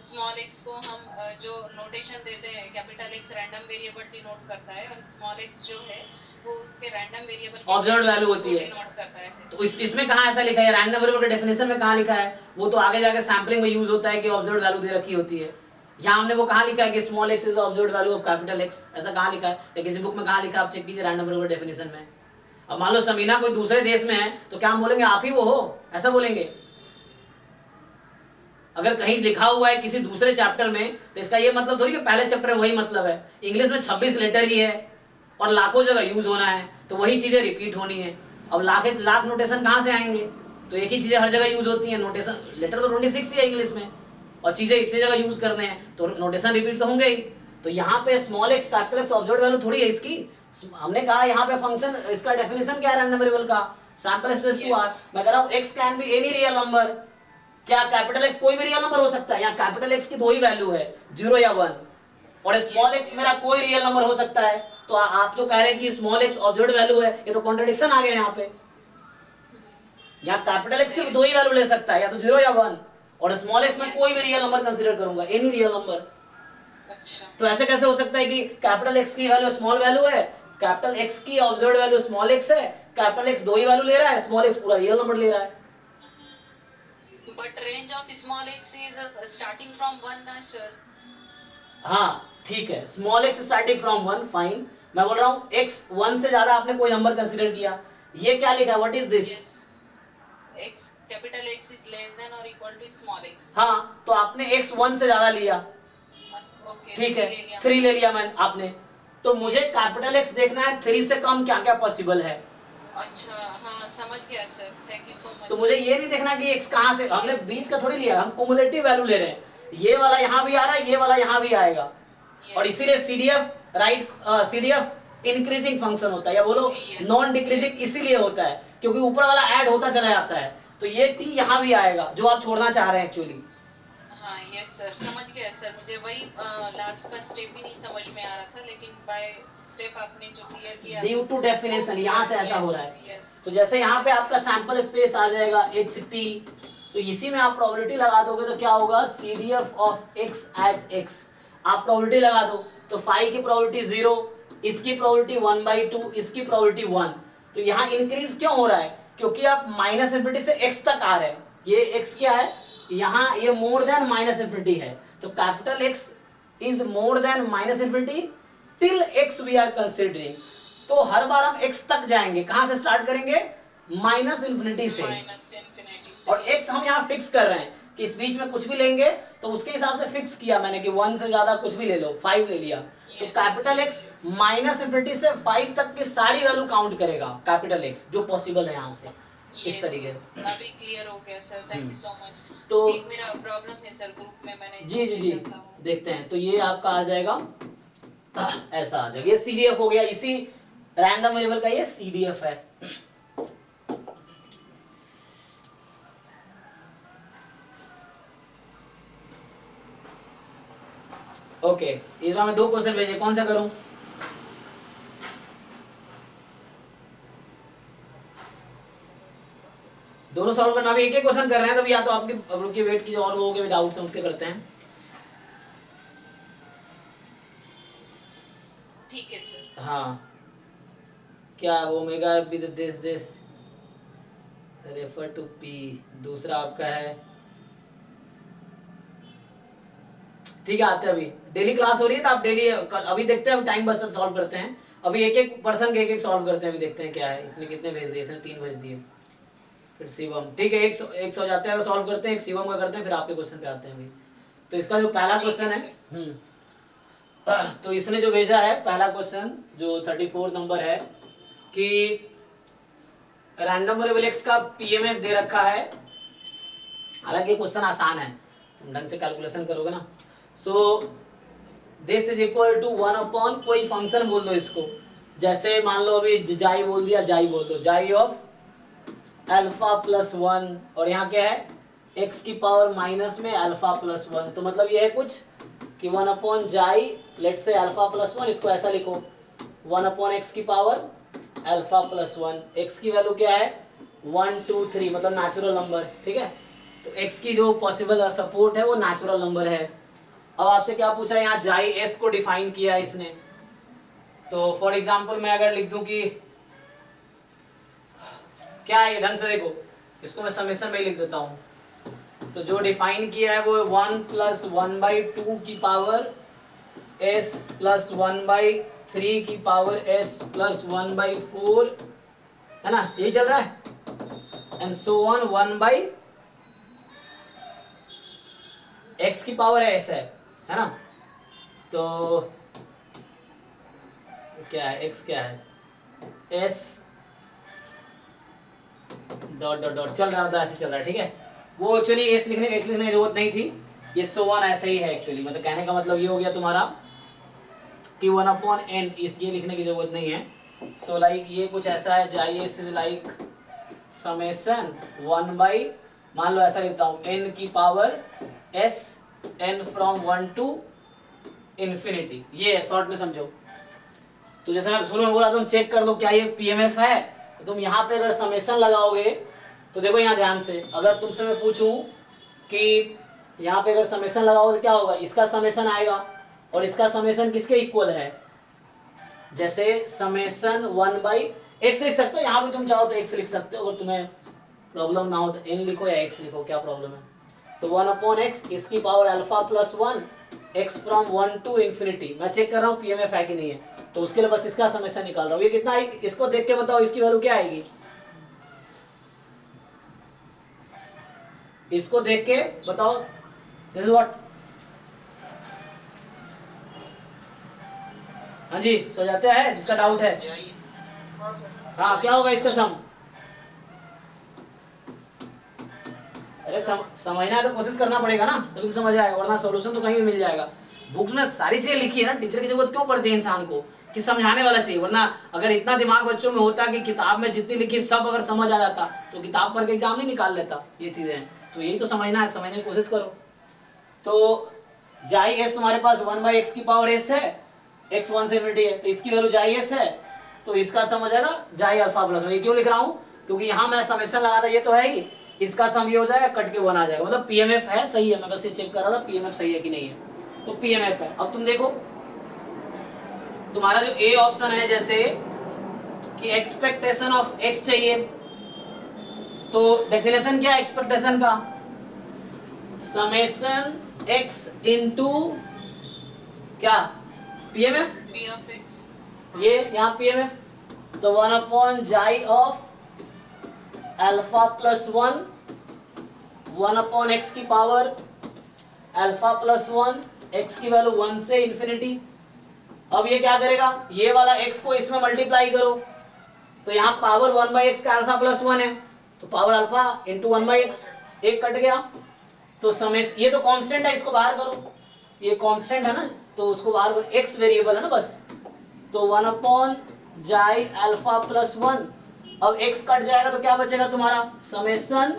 F: स्मॉल x को हम जो नोटेशन देते हैं, capital X random variable denote करता है और स्मॉल x जो है वो उसके रैंडम वेरिएबल
A: ऑब्जर्व्ड वैल्यू होती है।
F: डिनोट करता है।
A: तो इसमें कहां ऐसा लिखा है, रैंडम वेरिएबल के डेफिनेशन में कहां लिखा है, वो तो आगे जाके सैंपलिंग में यूज होता है कि ऑब्जर्व्ड वैल्यू दे रखी होती है। यहाँ हमने वो कहां लिखा है कि small x is observed value of capital X, ऐसा कहां लिखा है, या किसी बुक में कहां लिखा है, आप चेक कीजिए रैंडम वेरिएबल डेफिनेशन में। अब मान लो समीना कोई दूसरे देश में है तो क्या हम बोलेंगे आप ही वो हो, ऐसा बोलेंगे। अगर कहीं लिखा हुआ है किसी दूसरे चैप्टर में तो इसका ये मतलब थोड़ी कि पहले चैप्टर में वही मतलब है। इंग्लिश में 26 लेटर ही है और लाखों जगह यूज होना है, तो वही चीजें रिपीट होनी है। अब लाख नोटेशन कहाँ से आएंगे? तो एक ही चीजें हर जगह यूज होती हैं, नोटेशन लेटर तो 26 ही है इंग्लिश में, और चीजें इतनी जगह यूज करते हैं तो नोटेशन रिपीट तो होंगे ही। तो यहाँ पे small x capital x observed value थोड़ी है इसकी। हमने कहा यहाँ पे फंक्शन, इसका डेफिनेशन क्या है रैंडम वेरिएबल का? Sample space to R. मैं कह रहा हूँ X can be any real number. क्या कैपिटल एक्स कोई भी रियल नंबर हो सकता है? यहाँ कैपिटल एक्स की दो ही वैल्यू है, 0 या 1, और स्मॉल एक्स मेरा कोई रियल नंबर हो सकता है। तो आप जो कह रहे हैं कि स्मॉल एक्स ऑब्जर्व्ड वैल्यू है, ये तो कॉन्ट्रडिक्शन आ गया यहाँ पे। यहाँ कैपिटल एक्स सिर्फ दो ही वैल्यू ले सकता है, या तो 0 या 1, और स्मॉल एक्स में कोई भी रियल नंबर कंसीडर करूंगा, एनी रियल नंबर।
F: अच्छा,
A: तो ऐसे कैसे हो सकता है कि कैपिटल एक्स की वैल्यू स्मॉल वैल्यू है, कैपिटल एक्स की ऑब्जर्व्ड वैल्यू स्मॉल एक्स है, कैपिटल एक्स दो ही वैल्यू ले रहा है, स्मॉल एक्स पूरा रियल नंबर ले रहा है।
F: but range of small x is starting from 1 ना sir?
A: हाँ ठीक है, small x starting from 1, fine. मैं बोल रहा हूँ एक्स 1 से ज्यादा आपने कोई नंबर कंसीडर किया, ये क्या लिखा है, what is this?
F: Yes. X capital X is less than or equal to small x.
A: हाँ, तो आपने एक्स 1 से ज्यादा लिया,
F: Okay.
A: ठीक है,
F: ले लिया।
A: 3 ले लिया मैं आपने, तो मुझे कैपिटल एक्स देखना है 3 से कम क्या क्या पॉसिबल है।
F: अच्छा, हाँ समझ गया sir, thank you so much.
A: तो मुझे ये नहीं देखना कि एक्स कहाँ से, हमने बीच का थोड़ी लिया, हम कुमुलेटिव वैल्यू ले रहे हैं, ये वाला यहाँ भी आ रहा है, ये वाला यहाँ भी आएगा, और इसीलिए CDF right, CDF increasing function होता है, या बोलो नॉन डिक्रीजिंग इसीलिए होता है क्योंकि ऊपर वाला ऐड होता चला जाता है, तो ये टी यहाँ भी आएगा जो आप छोड़ना चाह रहे हैं एक्चुअली।
F: हाँ यस सर, समझ गया सर, मुझे वही लास्ट का स्टेप ही नहीं समझ में आ रहा था, लेकिन बाय स्टेप आपने जो क्लियर किया
A: ड्यू टू डेफिनेशन यहाँ से ऐसा हो रहा है।
F: यस।
A: तो जैसे यहाँ पे आपका सैंपल स्पेस आ जाएगा एच टी, तो इसी में आप प्रोबेबिलिटी लगा दोगे तो क्या होगा, CDF of X at X, आप प्रोबेबिलिटी लगा दो तो 5 की प्रोबेबिलिटी 0, इसकी प्रोबेबिलिटी 1/2, इसकी प्रोबेबिलिटी 1। तो यहाँ इंक्रीज क्यों हो रहा है, क्योंकि आप माइनस इन्फिनिटी से एक्स तक आ रहे हैं, ये एक्स क्या है यहाँ, ये मोर देन माइनस इन्फिनिटी है, तो capital X is more than minus infinity till X we are considering. तो हर बार हम एक्स तक जाएंगे, कहां से स्टार्ट करेंगे, माइनस इन्फिनिटी से,
F: माइनस इन्फिनिटी से।
A: और एक्स हम यहाँ फिक्स कर रहे हैं कि इस बीच में कुछ भी लेंगे तो उसके हिसाब से फिक्स किया मैंने कि 1 से ज्यादा कुछ भी ले लो, 5 ले लिया, तो कैपिटल एक्स माइनस इन्फिनिटी से 5 तक की सारी वैल्यू काउंट करेगा कैपिटल एक्स जो पॉसिबल है यहाँ से, इस तरीके से।
F: अभी क्लियर हो गया sir, thank you so much.
A: तो
F: एक मेरा प्रॉब्लम है सर, ग्रुप में मैंने
A: जी जी जी देखते हैं, तो ये आपका आ जाएगा ऐसा आ जाएगा, ये सीडीएफ हो गया, इसी रैंडम वेरिएबल का ये सीडीएफ है। ओके, इस बार मैं 2 क्वेश्चन भेजे, कौन सा करूं? दोनों सॉल्व करना, अभी एक एक क्वेश्चन कर रहे हैं, तो या तो आपके अब रुकिए वेट कीजिए, और लोगों के भी डाउट्स हैं उनके करते हैं।
F: ठीक है सर।
A: हाँ, क्या omega with this refer to P, दूसरा आपका है, ठीक है, आते हैं अभी, डेली क्लास हो रही है तो आप डेली, अभी देखते हैं, अभी टाइम बचता सॉल्व करते हैं, अभी एक एक पर्सन के एक एक सॉल्व करते हैं, अभी देखते हैं क्या है, इसने कितने भेज दिए, इसने 3 भेज दिए, फिर शिवम, ठीक है, एक सौ जाते हैं सॉल्व करते हैं, एक शिवम का करते हैं, फिर आपके क्वेश्चन पे आते हैं अभी। तो इसका जो पहला क्वेश्चन है, तो इसने जो भेजा है पहला क्वेश्चन जो 34 नंबर है कि रैंडम वेरिएबल एक्स का पीएमएफ दे रखा है, हालांकि क्वेश्चन आसान है, तुम ढंग से कैलकुलेशन करोगे ना। So this is equal to 1 upon कोई फंक्शन बोल दो इसको, जैसे मान लो अभी जाई बोल दिया, जाई बोल दो, जाई ऑफ अल्फा प्लस 1, और यहाँ क्या है एक्स की पावर माइनस में अल्फा प्लस 1, तो मतलब ये है कुछ कि 1 अपॉन जाई लेट से अल्फा प्लस 1, इसको ऐसा लिखो 1 अपॉन एक्स की पावर अल्फा प्लस 1, एक्स की वैल्यू क्या है 1 2 3, मतलब नेचुरल नंबर, ठीक है, तो एक्स की जो पॉसिबल सपोर्ट है वो नेचुरल नंबर है। अब आपसे क्या पूछा है, यहाँ जाई एस को डिफाइन किया है इसने, तो फॉर एग्जाम्पल मैं अगर लिख दूं कि क्या है, ढंग से देखो, इसको मैं समेशन में ही लिख देता हूँ, तो जो डिफाइन किया है वो 1 + 1/2 की पावर s + 1/3 की पावर s + 1/4, है ना, यही चल रहा है, एंड सो ऑन 1 x की पावर s है ना, तो क्या है x क्या है s डॉट डॉट डॉट चल रहा था, ऐसे चल रहा है, ठीक है। वो एक्चुअली एस लिखने की जरूरत नहीं थी, ये सो वन ऐसे ही है एक्चुअली, मतलब कहने का मतलब ये हो गया तुम्हारा कि 1/n इस ये लिखने की जरूरत नहीं है। सो लाइक ये कुछ ऐसा है, जाइए इज लाइक समेशन 1 बाई, मान लो ऐसा लिखता हूँ, n की power s n from 1 to infinity, ये है, शॉर्ट में समझो। तो जैसे मैं शुरू में बोला तुम चेक कर लो क्या ये पीएमएफ है, तो तुम यहाँ पे अगर समेशन लगाओगे तो देखो यहाँ ध्यान से, अगर तुमसे मैं पूछूं कि यहाँ पे अगर समेशन लगाओगे तो क्या होगा, इसका समेशन आएगा और इसका समेशन किसके इक्वल है, जैसे समेशन 1 बाई एक्स लिख सकते हो, यहाँ पे तुम चाहो तो एक्स लिख सकते हो, अगर तुम्हें प्रॉब्लम ना हो तो एन लिखो या एक्स लिखो, क्या प्रॉब्लम है। तो 1/x इसकी power alpha plus 1 X from 1 to infinity, मैं चेक कर रहा हूँ पीएमएफ है कि नहीं है, तो उसके लिए बस इसका समेशन निकाल रहा हूँ। ये कितना है, इसको देख के बताओ इसकी वैल्यू क्या आएगी, इसको देख के बताओ, दिस इज व्हाट। हाँ जी, सो जाते हैं जिसका डाउट है। हाँ क्या होगा इसका सम, अरे समझना है तो कोशिश करना पड़ेगा ना, तभी तो समझ आएगा, वरना सॉल्यूशन तो कहीं भी मिल जाएगा। बुक्स में सारी चीजें लिखी है ना, टीचर की जरूरत क्यों पड़ती है इंसान को, कि समझाने वाला चाहिए, वरना अगर इतना दिमाग बच्चों में होता कि किताब में जितनी लिखी सब अगर समझ आ जाता तो किताब पढ़ के एग्जाम नहीं निकाल लेता ये चीजें। तो यही तो समझना है, समझने की कोशिश करो। तो जाई एस तुम्हारे पास 1/x की पावर एस है, x 1 से इन्फिनिटी है, तो इसकी वैल्यू जाई एस है, तो इसका सम हो जाएगा जाई अल्फा प्लस। ये क्यों लिख रहा हूँ, क्योंकि यहाँ मैं समेशन लगा था, ये तो है ही, इसका सम ये हो जाएगा, कट के 1 आ जाएगा, मतलब पीएमएफ है, सही है, मैं बस ये चेक कर रहा था पीएमएफ सही है कि नहीं है, तो पीएमएफ है। अब तुम देखो तुम्हारा जो ए ऑप्शन है, जैसे कि एक्सपेक्टेशन ऑफ एक्स चाहिए, तो डेफिनेशन क्या है एक्सपेक्टेशन का, समेशन एक्स इनटू क्या, पीएमएफ,
F: p of x,
A: ये यहाँ पीएमएफ, तो 1/जाई ऑफ अल्फा प्लस 1 1/x की पावर अल्फा प्लस 1 x की वैल्यू 1 से इन्फिनिटी। अब ये क्या करेगा, ये वाला x को इसमें मल्टीप्लाई करो, तो यहाँ पावर 1/x का अल्फा प्लस 1 है, तो पावर अल्फा इंटू 1/x, एक कट गया, तो समेश, ये तो कांस्टेंट है, इसको बाहर करो, ये कांस्टेंट है ना, तो उसको बाहर करो, x वेरिएबल है ना बस, तो 1/जाई अल्फा प्लस 1, अब x कट जाएगा तो क्या बचेगा तुम्हारा, समेशन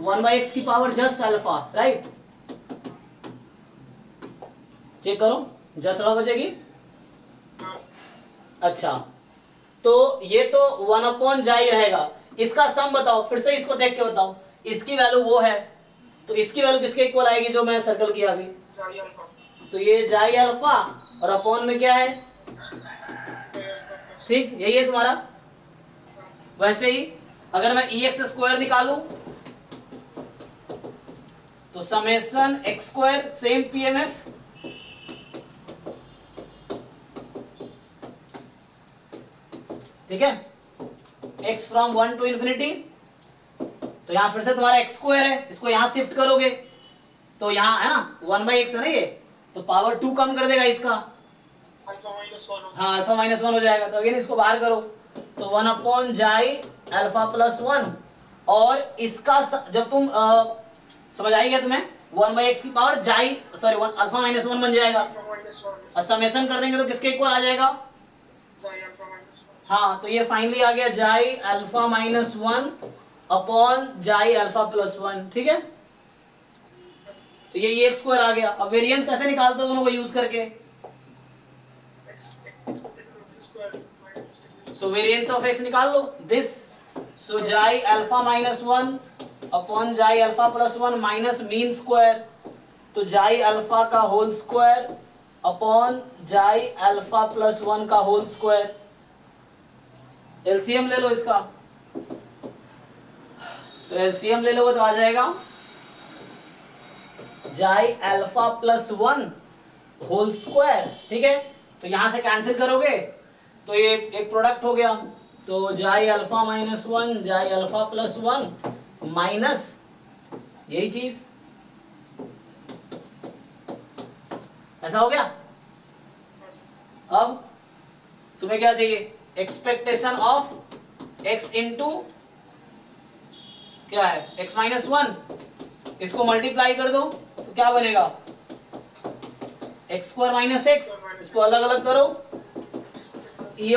A: 1/x की power just alpha, right, check करो जस्ट अल्फा बचेगी। अच्छा, तो ये तो 1/जाई रहेगा, इसका सम बताओ, फिर से इसको देख के बताओ, इसकी वैल्यू वो है, तो इसकी वैल्यू किसके इक्वल आएगी जो मैं सर्कल किया अभी, तो ये जाई अल्फा और अपॉन में क्या है, ठीक यही है तुम्हारा। वैसे ही अगर मैं EX² निकालूं तो समेशन x² सेम पीएमएफ, ठीक है, x फ्रॉम 1 टू इन्फिनिटी, तो यहां फिर से तुम्हारा x² है, इसको यहां शिफ्ट करोगे तो यहां है ना 1/x है ना ये, तो पावर 2 कम कर देगा इसका, हाँ अल्फा माइनस 1 हो जाएगा, तो अगेन इसको बाहर करो, तो 1/जाई अल्फा प्लस 1, और इसका जब तुम समझ आएगा तुम्हें, 1/x की पावर जाई सॉरी अल्फा माइनस 1 बन जाएगा, और समेशन कर देंगे तो किसके इक्वल आ जाएगा, हाँ, तो ये फाइनली आ गया जाई अल्फा माइनस 1 अपॉन जाई अल्फा प्लस 1, ठीक है, तो ये x² आ गया। अब वेरिएंस कैसे निकालते हो दोनों को यूज करके, सो वेरिएंस ऑफ x निकाल लो, दिस, सो जाई अल्फा माइनस 1 अपॉन जाई alpha plus 1 minus mean square, तो जाई अल्फा का होल स्क्वायर अपॉन जाई अल्फा प्लस 1 का होल स्क्वायर, एलसीएम ले लो इसका, तो एलसीएम ले लोगे तो आ जाएगा जाई अल्फा प्लस 1 होल स्क्वायर, ठीक है, तो यहां से कैंसिल करोगे तो ये एक प्रोडक्ट हो गया, तो जाई अल्फा माइनस 1 जाई अल्फा प्लस 1 माइनस यही चीज, ऐसा हो गया। अब तुम्हें क्या चाहिए, एक्सपेक्टेशन ऑफ x इंटू क्या है x माइनस 1, इसको मल्टीप्लाई कर दो तो क्या बनेगा एक्स स्क्वायर माइनस एक्स, इसको अलग अलग करो e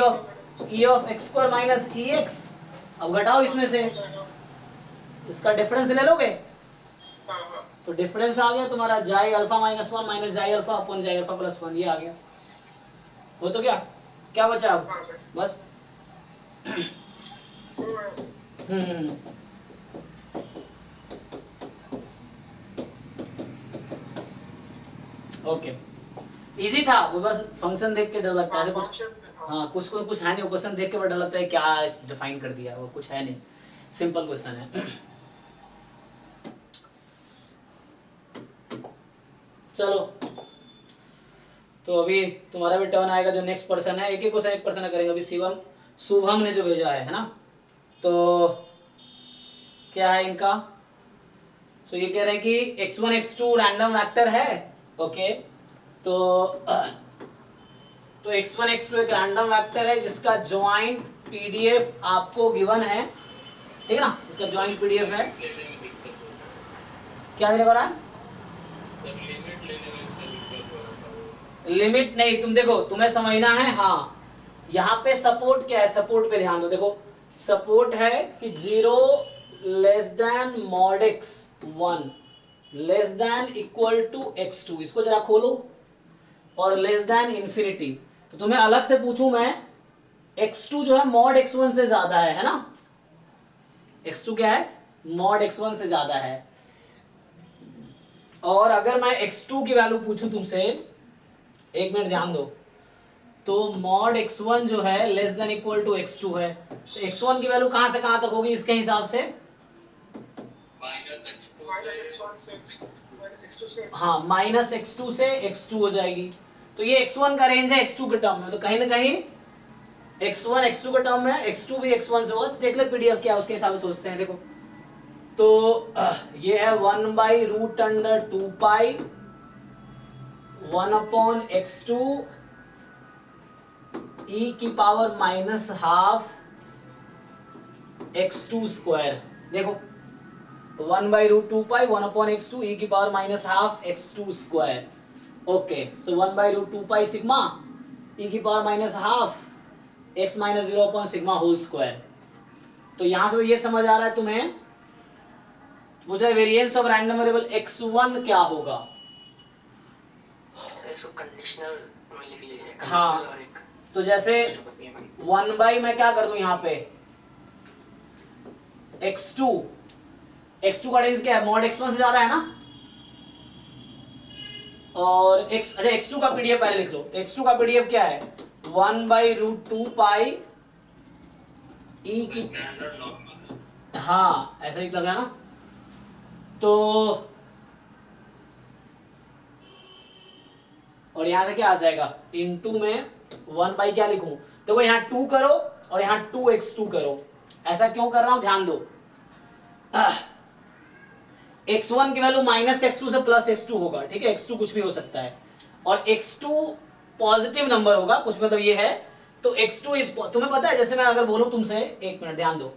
A: of x square minus E x. अब घटाओ इसमें से, इसका डिफरेंस ले लोगे तो डिफरेंस आ गया तुम्हारा जाई अल्फा माइनस 1 माइनस जाई अल्फा अपॉन जाई अल्फा प्लस 1, ये आ गया। वो तो क्या बचा अब बस। ओके इजी था वो, बस फंक्शन देख के डर लगता है ऐसे कुछ। हाँ कुछ है नहीं, क्वेश्चन देख के बड़ा डर लगता है क्या डिफाइन कर दिया, वो कुछ है नहीं, सिंपल क्वेश्चन है। चलो तो अभी तुम्हारा भी टर्न आएगा, जो नेक्स्ट पर्सन है, एक एक क्वेश्चन एक पर्सन करेंगे। अभी शुभम ने जो भेजा है ना, तो क्या है इनका, तो ये कह रहे हैं कि x1 x2 रैंडम वेक्टर है। ओके तो x1 x2 एक रैंडम वेक्टर है जिसका ज्वाइंट पीडीएफ आपको गिवन है, ठीक है ना, इसका ज्वाइंट पीडीएफ है। क्या देने को रहा है, लिमिट नहीं, तुम देखो तुम्हें समझना है। हाँ यहाँ पे सपोर्ट क्या है, सपोर्ट पे ध्यान दो। देखो सपोर्ट है कि 0 less than mod x 1 less than equal to x2, इसको जरा खोलो, और लेस देन इंफिनिटी। तो तुम्हें अलग से पूछूं मैं, x2 जो है मॉड x1 से ज्यादा है ना, x2 क्या है मॉड x1 से ज्यादा है। और अगर मैं x2 की वैल्यू पूछूं तुमसे, एक मिनट ध्यान दो, तो मॉड x1 जो है less than equal to x2 है, तो x1 की वैल्यू कहां से कहां तक होगी इसके हिसाब से, हाँ माइनस x2 से x2 हो जाएगी। तो ये x1 का रेंज है x2 के टर्म में, तो कहीं ना कहीं x1 x2 के टर्म में x2 भी x1 से होगा। तो देख ले पीडीएफ क्या उसके हिसाब से सोचते हैं। देखो तो ये है 1/√2 पाई 1/x2 e की power minus half x2 square. देखो 1/√2 पाई 1/x2 e की power minus half x2 square. Okay so 1/√2 pi sigma e की power minus half x minus 0 upon sigma whole square. तो यहां से तो ये समझ आ रहा है तुम्हें, मुझे variance of random variable x1 क्या होगा।
D: कंडीशनल में लिख लीजिए।
A: हाँ तो जैसे 1 बाई मैं क्या कर दूं यहाँ पे x2 का रेंज क्या है, मॉड x1 से ज्यादा है ना, और अच्छा x2 का पीडीएफ पहले लिख लो। तो x2 का पीडीएफ क्या है 1/√2 पाई e की, हाँ ऐसा ही लग रहा है ना। तो और यहां से क्या आ जाएगा इनटू में 1 बाई क्या लिखूं, देखो यहाँ 2 करो और यहाँ 2x2 करो। ऐसा क्यों कर रहा हूं ध्यान दो, x1 की वैल्यू माइनस x2 से प्लस x2 होगा, ठीक है, x2 कुछ भी हो सकता है, और x2 पॉजिटिव नंबर होगा, कुछ मतलब ये है। तो x2 इस, तुम्हें पता है जैसे मैं अगर बोलूं तुमसे, एक मिनट ध्यान दो,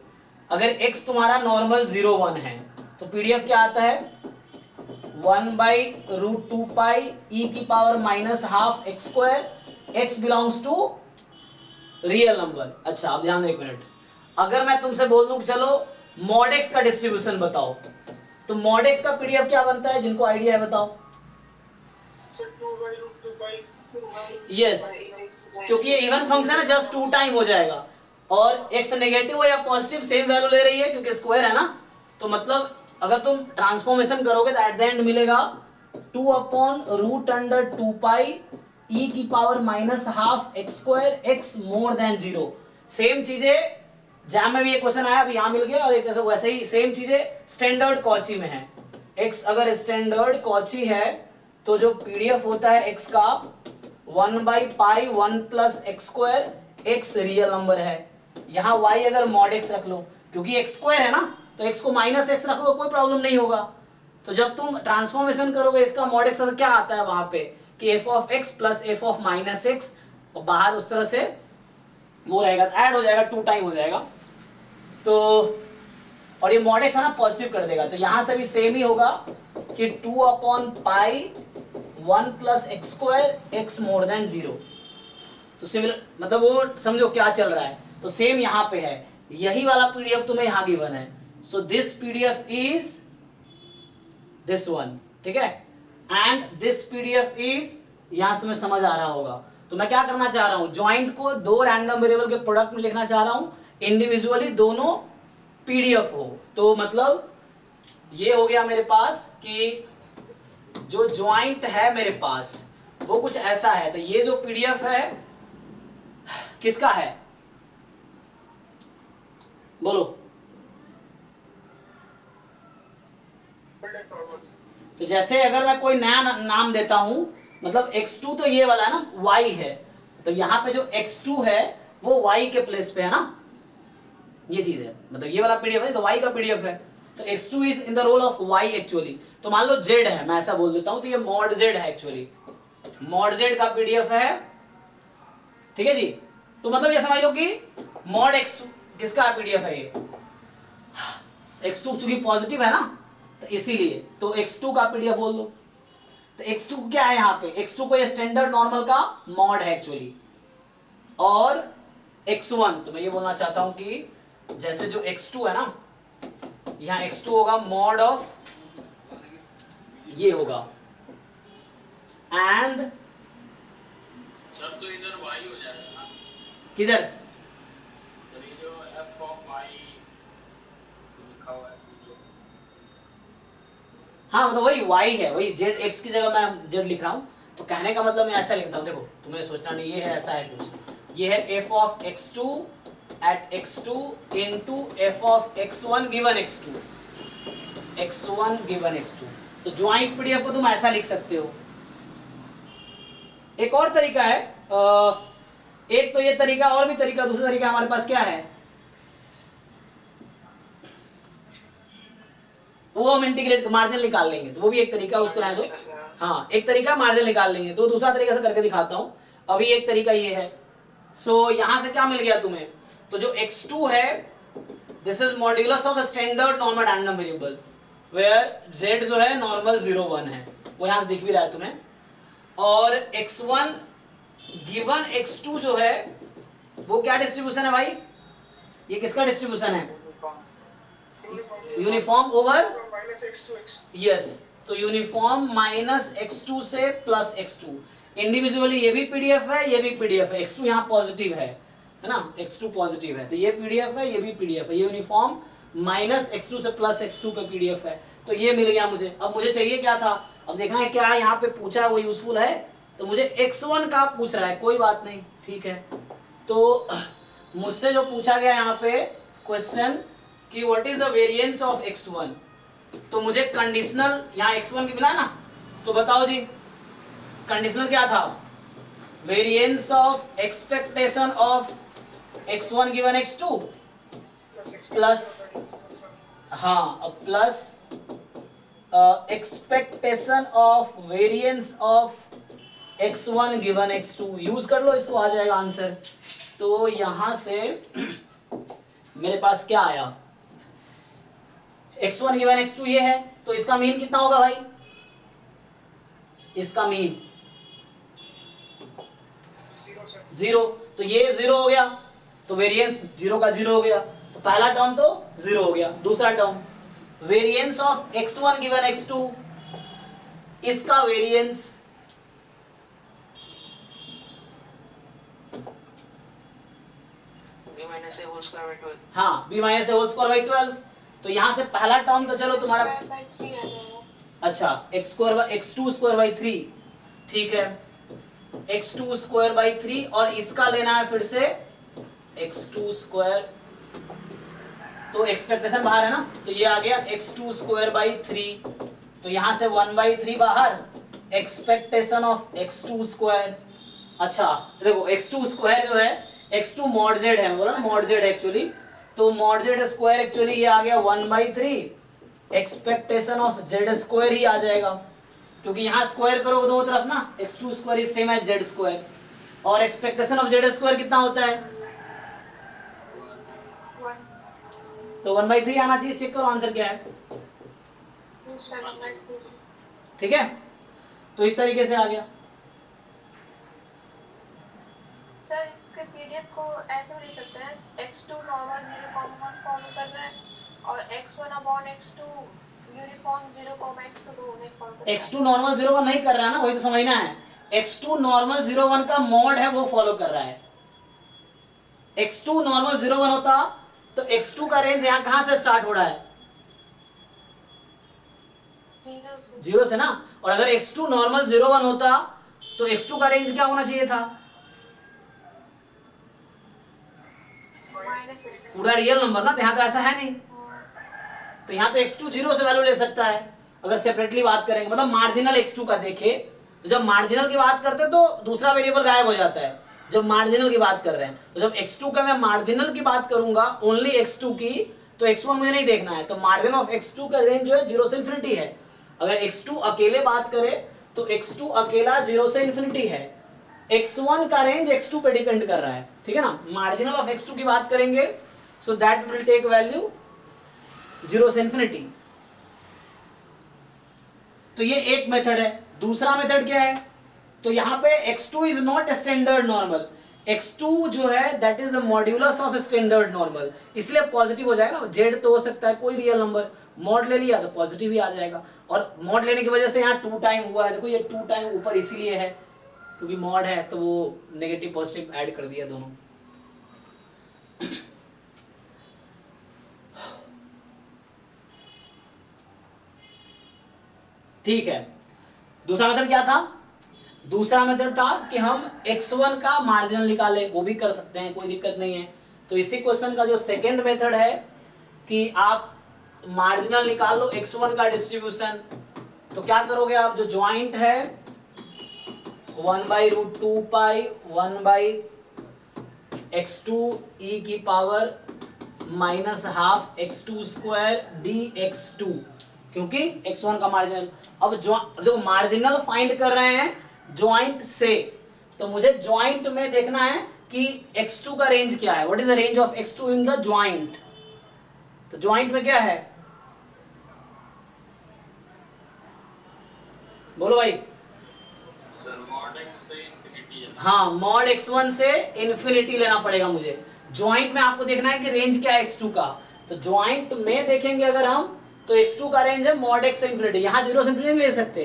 A: अगर x तुम्हारा नॉर्मल 0 1 है तो पीडीएफ क्या आता है 1/√2 पाई e की power minus half x square, x belongs to real number. अच्छा अब ध्यान दो एक मिनट, अगर मैं तुमसे बोल दूं चलो मॉड x का डिस्ट्रीब्यूशन बताओ, तो मॉड x का पीडीएफ क्या बनता है, जिनको आइडिया है बताओ। यस क्योंकि ये इवन फंक्शन है, जस्ट 2 टाइम हो जाएगा, और x नेगेटिव हो या पॉजिटिव सेम वैल्यू ले रही है क्योंकि स्क्वायर है ना। तो मतलब अगर तुम ट्रांसफॉर्मेशन करोगे तो एट द एंड मिलेगा 2/√2 पाई e की power minus half x square x more then 0। Same चीजें जैम में भी एक क्वेश्चन आया, अभी यहाँ मिल गया, और एक वैसे ही सेम चीजें स्टैंडर्ड कॉची में है। x अगर स्टैंडर्ड कॉची है तो जो पीडीएफ होता है x का 1/पाई 1 plus x square x real number है। यहाँ y अगर मॉड x रख लो, क्योंकि x स्क्वायर है ना, तो x को माइनस x रखो तो कोई प्रॉब्लम नहीं होगा। तो जब तुम ट्रांसफॉर्मेशन करोगे इसका मॉड x क्या आता है वहां पे कि f of x plus f of minus x, और बाहर उस तरह से वो रहेगा, ऐड हो जाएगा, 2 टाइम हो जाएगा। तो और ये मॉड एक्स है ना पॉजिटिव कर देगा, तो यहां से भी सेम ही होगा कि 2/पाई 1 plus x square x more than 0। तो सिमिलर मतलब वो समझो क्या चल रहा है, तो सेम यहाँ पे है, यही वाला पीडीएफ तुम्हें यहाँ गिवन है। So this PDF is this one, ठीक है, एंड दिस पीडीएफ इज, यहां तुम्हें समझ आ रहा होगा। तो मैं क्या करना चाह रहा हूं, ज्वाइंट को दो रैंडम वेरिएबल के प्रोडक्ट में लिखना चाह रहा हूं, इंडिविजुअली दोनों पीडीएफ हो। तो मतलब ये हो गया मेरे पास कि जो ज्वाइंट है मेरे पास वो कुछ ऐसा है। तो ये जो पीडीएफ है किसका है, बोलो। तो जैसे अगर मैं कोई नया नाम देता हूं, मतलब x2 तो ये वाला है ना, y है, तो यहाँ पे जो x2 है वो y के प्लेस पे है ना, ये चीज है, मतलब ये वाला पीडीएफ है तो y का पीडीएफ है, तो x2 is in the role of y actually. तो मान लो z है, मैं ऐसा बोल देता हूं, तो ये मॉड z है एक्चुअली, मॉड z का पीडीएफ है, ठीक है जी। तो मतलब ये समझ लो कि मॉड x किसका पीडीएफ है, ये x2 चूंकि पॉजिटिव है ना, तो इसीलिए तो x2 का पीडीएफ बोल दो। तो x2 क्या है यहाँ पे, x2 को ये स्टैंडर्ड नॉर्मल का मॉड है एक्चुअली, और x1 तो मैं ये बोलना चाहता हूं कि जैसे जो x2 है ना, यहाँ x2 होगा मॉड ऑफ ये होगा, एंड
G: सब तो इधर y हो जाएगा ना,
A: किधर,
G: तो ये जो f ऑफ y लिखा हुआ है,
A: हाँ मतलब वही y है, वही z x की जगह मैं z लिख रहा हूँ। तो कहने का मतलब मैं ऐसा लिखता हूँ, देखो तुम्हें सोचना नहीं, ये है ऐसा है कुछ, ये है f of x2 at x2 into f of x1 given x2, x1 given x2। तो ज्वाइंट पीडीएफ को तुम ऐसा लिख सकते हो। एक और तरीका है, एक तो ये तरीका, और भी तरीका, दूसरा तरीका हमारे पास क्या है, वो हम इंटीग्रेट मार्जिन निकाल लेंगे, तो वो भी एक तरीका, उसको रहने दो। हाँ एक तरीका मार्जिन निकाल लेंगे, तो दूसरा तरीका से करके दिखाता हूं। अभी एक तरीका ये है। सो यहां से क्या मिल गया तुम्हें, तो जो x2 है this is modulus of standard normal random variable where z जो है नॉर्मल 0 1 है, वो यहां से दिख भी रहा है तुम्हें, और x1 गिवन x2 जो है वो क्या डिस्ट्रीब्यूशन है भाई, ये किसका डिस्ट्रीब्यूशन है, यूनिफॉर्म ओवर यस, तो यूनिफॉर्म माइनस x2 से प्लस x2, इंडिविजुअली ये भी पीडीएफ है, ये भी पीडीएफ है, x2 यहाँ पॉजिटिव है ना, x2 पॉजिटिव है, तो ये पीडीएफ है, ये भी पीडीएफ है, ये यूनिफॉर्म माइनस x2 से प्लस x2 पे पीडीएफ है। तो ये मिल गया मुझे। अब मुझे चाहिए क्या था, अब देखना है क्या यहाँ पे पूछा है वो यूजफुल है, तो मुझे x1 का पूछ रहा है, कोई बात नहीं ठीक है। तो मुझसे जो पूछा गया यहाँ पे क्वेश्चन कि what is the variance of x1, तो मुझे कंडीशनल यहाँ x1 की मिला ना, तो बताओ जी कंडीशनल क्या था, variance of expectation of x1 given x2 plus, हाँ अब plus expectation of variance of x1 given x2, use कर लो इसको, आ जाएगा आंसर। तो यहां से मेरे पास क्या आया, x1 गिवन x2 ये है, तो इसका मीन कितना होगा भाई, इसका मीन 0, तो ये 0 हो गया, तो वेरिएंस 0 का 0 हो गया, तो पहला टर्म तो 0 हो गया। दूसरा term variance of x1 given x2, इसका variance
D: b minus a whole square by 12,
A: हाँ b minus A whole square by 12। तो यहां से पहला टर्म तो चलो तुम्हारा,
E: Square by 3 आ जाएगा।
A: अच्छा x2 स्क्वायर बाई 3, ठीक है, x2 स्क्वायर बाई 3, और इसका लेना है फिर से x2 स्क्वायर, तो एक्सपेक्टेशन बाहर है ना, तो ये आ गया x2 स्क्वायर बाई 3, तो यहां से 1/3 बाहर, एक्सपेक्टेशन ऑफ x2 स्क्वायर। अच्छा देखो x2 स्क्वायर जो है x2 मॉड z है, बोला ना मॉड z एक्चुअली, तो मॉड z स्क्वायर एक्चुअली ये आ गया 1/3, एक्सपेक्टेशन ऑफ z स्क्वायर ही आ जाएगा, क्योंकि यहाँ स्क्वायर करोगे दोनों तरफ ना, x2 square is same as z square, और एक्सपेक्टेशन ऑफ z स्क्वायर कितना होता है, तो 1/3 आना चाहिए। चेक करो आंसर क्या है,
C: 7/2।
A: ठीक है। तो इस तरीके से आ गया।
C: सर इसके पीडीएफ को ऐसे भी लिख सकते हैं, x2 नॉर्मल 0,1 फॉलो कर रहा है और x1/x2 यूनिफॉर्म 0,x2 नहीं फॉलो कर रहा है।
A: x2 नॉर्मल 0,1 नहीं कर रहा है ना, वही तो समझना है। x2 नॉर्मल 0,1 का मॉड है वो फॉलो कर रहा है। x2 नॉर्मल 0,1 होता तो x2 का रेंज यहाँ कहां से स्टार्ट हो रहा है, 0 से ना। और अगर x2 नॉर्मल 0,1 होता तो x2 का रेंज क्या होना चाहिए था, पूरा रियल नंबर ना। तो यहाँ तो ऐसा है नहीं, तो यहाँ तो x2 0 से वैल्यू ले सकता है। अगर सेपरेटली बात करेंगे, मतलब मार्जिनल x2 का देखे, तो जब मार्जिनल की बात करते हैं तो दूसरा वेरिएबल गायब हो जाता है। जब मार्जिनल की बात कर रहे हैं, तो जब x2 का मैं मार्जिनल की बात करूंगा, ओनली x2 की, तो x1 मुझे नहीं देखना है। तो मार्जिन ऑफ x2 का रेंज जो है 0 से इन्फिनिटी है। अगर x2 अकेले बात करें तो x2 अकेला 0 से इन्फिनिटी है। x1 का रेंज x2 पे डिपेंड कर रहा है, ठीक है ना। मार्जिनल ऑफ x2 की बात करेंगे, so that will take value 0 से इन्फिनिटी। तो ये एक मेथड है। दूसरा मेथड क्या है, तो यहाँ पे x2 is not standard normal. x2 जो है that is the modulus of standard normal, इसलिए पॉजिटिव हो जाएगा ना। z तो हो सकता है कोई रियल नंबर, मॉड ले लिया तो पॉजिटिव ही आ जाएगा। और मॉड लेने की वजह से यहाँ 2 टाइम हुआ है, देखो ये 2 टाइम ऊपर इसीलिए है क्योंकि मॉड है, तो वो नेगेटिव पॉजिटिव ऐड कर दिया दोनों। ठीक है। दूसरा मेथड क्या था, दूसरा मेथड था कि हम x1 का मार्जिनल निकालें, वो भी कर सकते हैं, कोई दिक्कत नहीं है। तो इसी क्वेश्चन का जो सेकंड मेथड है कि आप मार्जिनल निकाल लो x1 का डिस्ट्रीब्यूशन। तो क्या करोगे आप, जो ज्वाइंट है 1/√2 पाई 1/x2 e की पावर -12 x2 स्क्वायर dx2, क्योंकि x1 का मार्जिनल। अब जो मार्जिनल फाइंड कर रहे हैं ज्वाइंट से, तो मुझे ज्वाइंट में देखना है कि x2 का रेंज क्या है, what is the range of x2 in the joint. तो ज्वाइंट में क्या है, बोलो भाई।
G: सर mod x से infinity है।
A: हाँ, मॉड x1 से इन्फिनिटी लेना पड़ेगा मुझे। ज्वाइंट में आपको देखना है कि रेंज क्या है x2 का। तो ज्वाइंट में देखेंगे अगर हम, तो x2 का रेंज है मॉड x से इन्फिनिटी। यहाँ 0 से इन्फिनिटी नहीं ले सकते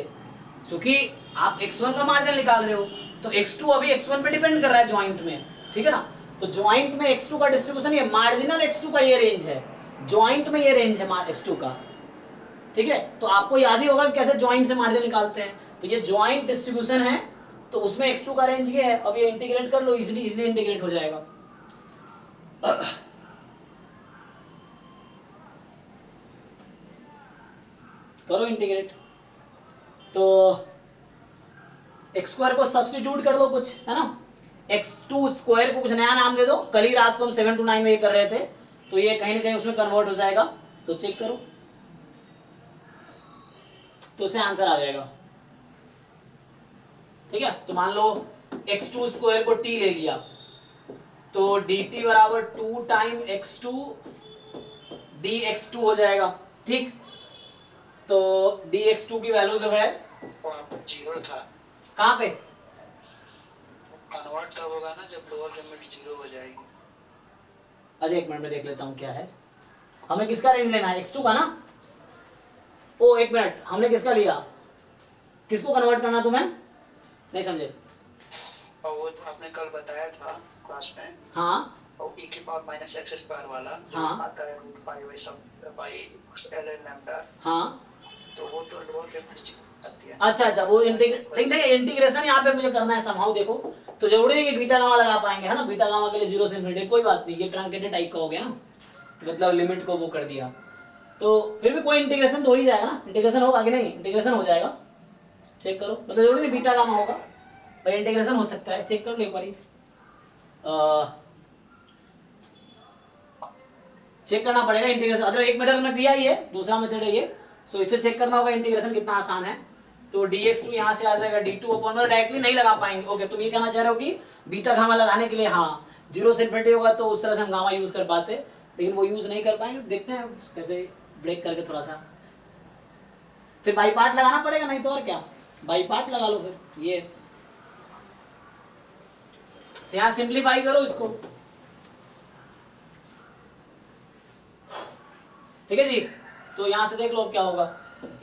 A: क्योंकि आप x1 का मार्जिन निकाल रहे हो, तो x2 अभी x1 पे डिपेंड कर रहा है ज्वाइंट में, ठीक है ना। तो ज्वाइंट में x2 का डिस्ट्रीब्यूशन, ये मार्जिनल x2 का ये रेंज है, ज्वाइंट में ये रेंज है x2 का, ठीक है। तो आपको याद ही होगा कि कैसे ज्वाइंट से मार्जिन निकालते हैं। तो ये ज्वाइंट डिस्ट्रीब्यूशन है, तो उसमें x2 का रेंज ये है। अब ये इंटीग्रेट कर लो, इजीली इंटीग्रेट हो जाएगा। करो इंटीग्रेट। तो x स्क्वायर को सब्स्टिट्यूट कर दो कुछ, है ना। x2 स्क्वायर को कुछ नया नाम दे दो। कल ही रात को हम 7 to 9 में ये कर रहे थे, तो ये कहीं ना कहीं उसमें कन्वर्ट हो जाएगा। तो चेक करो, तो उसे आंसर आ जाएगा, ठीक है। तो मान लो x2 स्क्वायर को t ले लिया, तो dt बराबर 2 टाइम x2 dx2 हो जाएगा, ठीक। तो dx2 की वैल्यू जो है
D: वहाँ पर 0 था,
A: कहाँ पे,
D: कन्वर्ट तब होगा ना जब लोअर लिमिट 0 हो जाएगी।
A: अरे एक मिनट में देख लेता हूँ क्या है। हमें किसका रेंज लेना है, x2 का ना। ओ एक मिनट, हमने किसका लिया, किसको कन्वर्ट करना, तुम्हें नहीं समझे।
D: और वो तो आपने कल बताया था क्लास में,
A: हाँ
D: और e की पावर माइनस एक्स स्क्वायर वाला जो
A: हाँ।
D: आता है रूट पाई बाई सब बाई एल एन लैम्डा,
A: हाँ,
D: तो वो तो लोअर लिमिट आती है।
A: अच्छा वो नहीं इंटीग्रेशन यहाँ पे मुझे करना है समहाउ। देखो, तो जरूरी नहीं कि बीटा गामा लगा पाएंगे, है ना। बीटा गामा के लिए 0 से इन्फिनिटी कोई बात नहीं, ये ट्रंकेटेड टाइप का हो गया ना, मतलब लिमिट को वो कर दिया। तो फिर भी कोई इंटीग्रेशन तो हो ही जाएगा ना। इंटीग्रेशन होगा कि नहीं, इंटीग्रेशन हो जाएगा, चेक करो। मतलब जरूरी नहीं बीटा गामा होगा, पर इंटीग्रेशन हो सकता है, चेक कर लो एक बारी। चेक करना पड़ेगा इंटीग्रेशन। अगर एक मेथड हमने किया ही है, दूसरा मेथड है ये, सो इसे चेक करना होगा इंटीग्रेशन कितना आसान है। तो dx2 यहाँ से आ जाएगा d2 अपॉन, डायरेक्टली नहीं लगा पाएंगे। ओके, तुम ये कहना चाह रहे हो कि बीटा गामा लगाने के लिए, हाँ 0 से इन्फिनिटी होगा तो उस तरह से हम गामा यूज कर पाते, लेकिन वो यूज नहीं कर पाएंगे, देखते हैं कैसे ब्रेक करके थोड़ा सा, फिर बाई पार्ट लगाना पड़ेगा, नहीं तो और क्या, बाई पार्ट लगा लो फिर। ये तो यहाँ सिंप्लीफाई करो इसको, ठीक है जी। तो यहाँ से देख लो क्या होगा,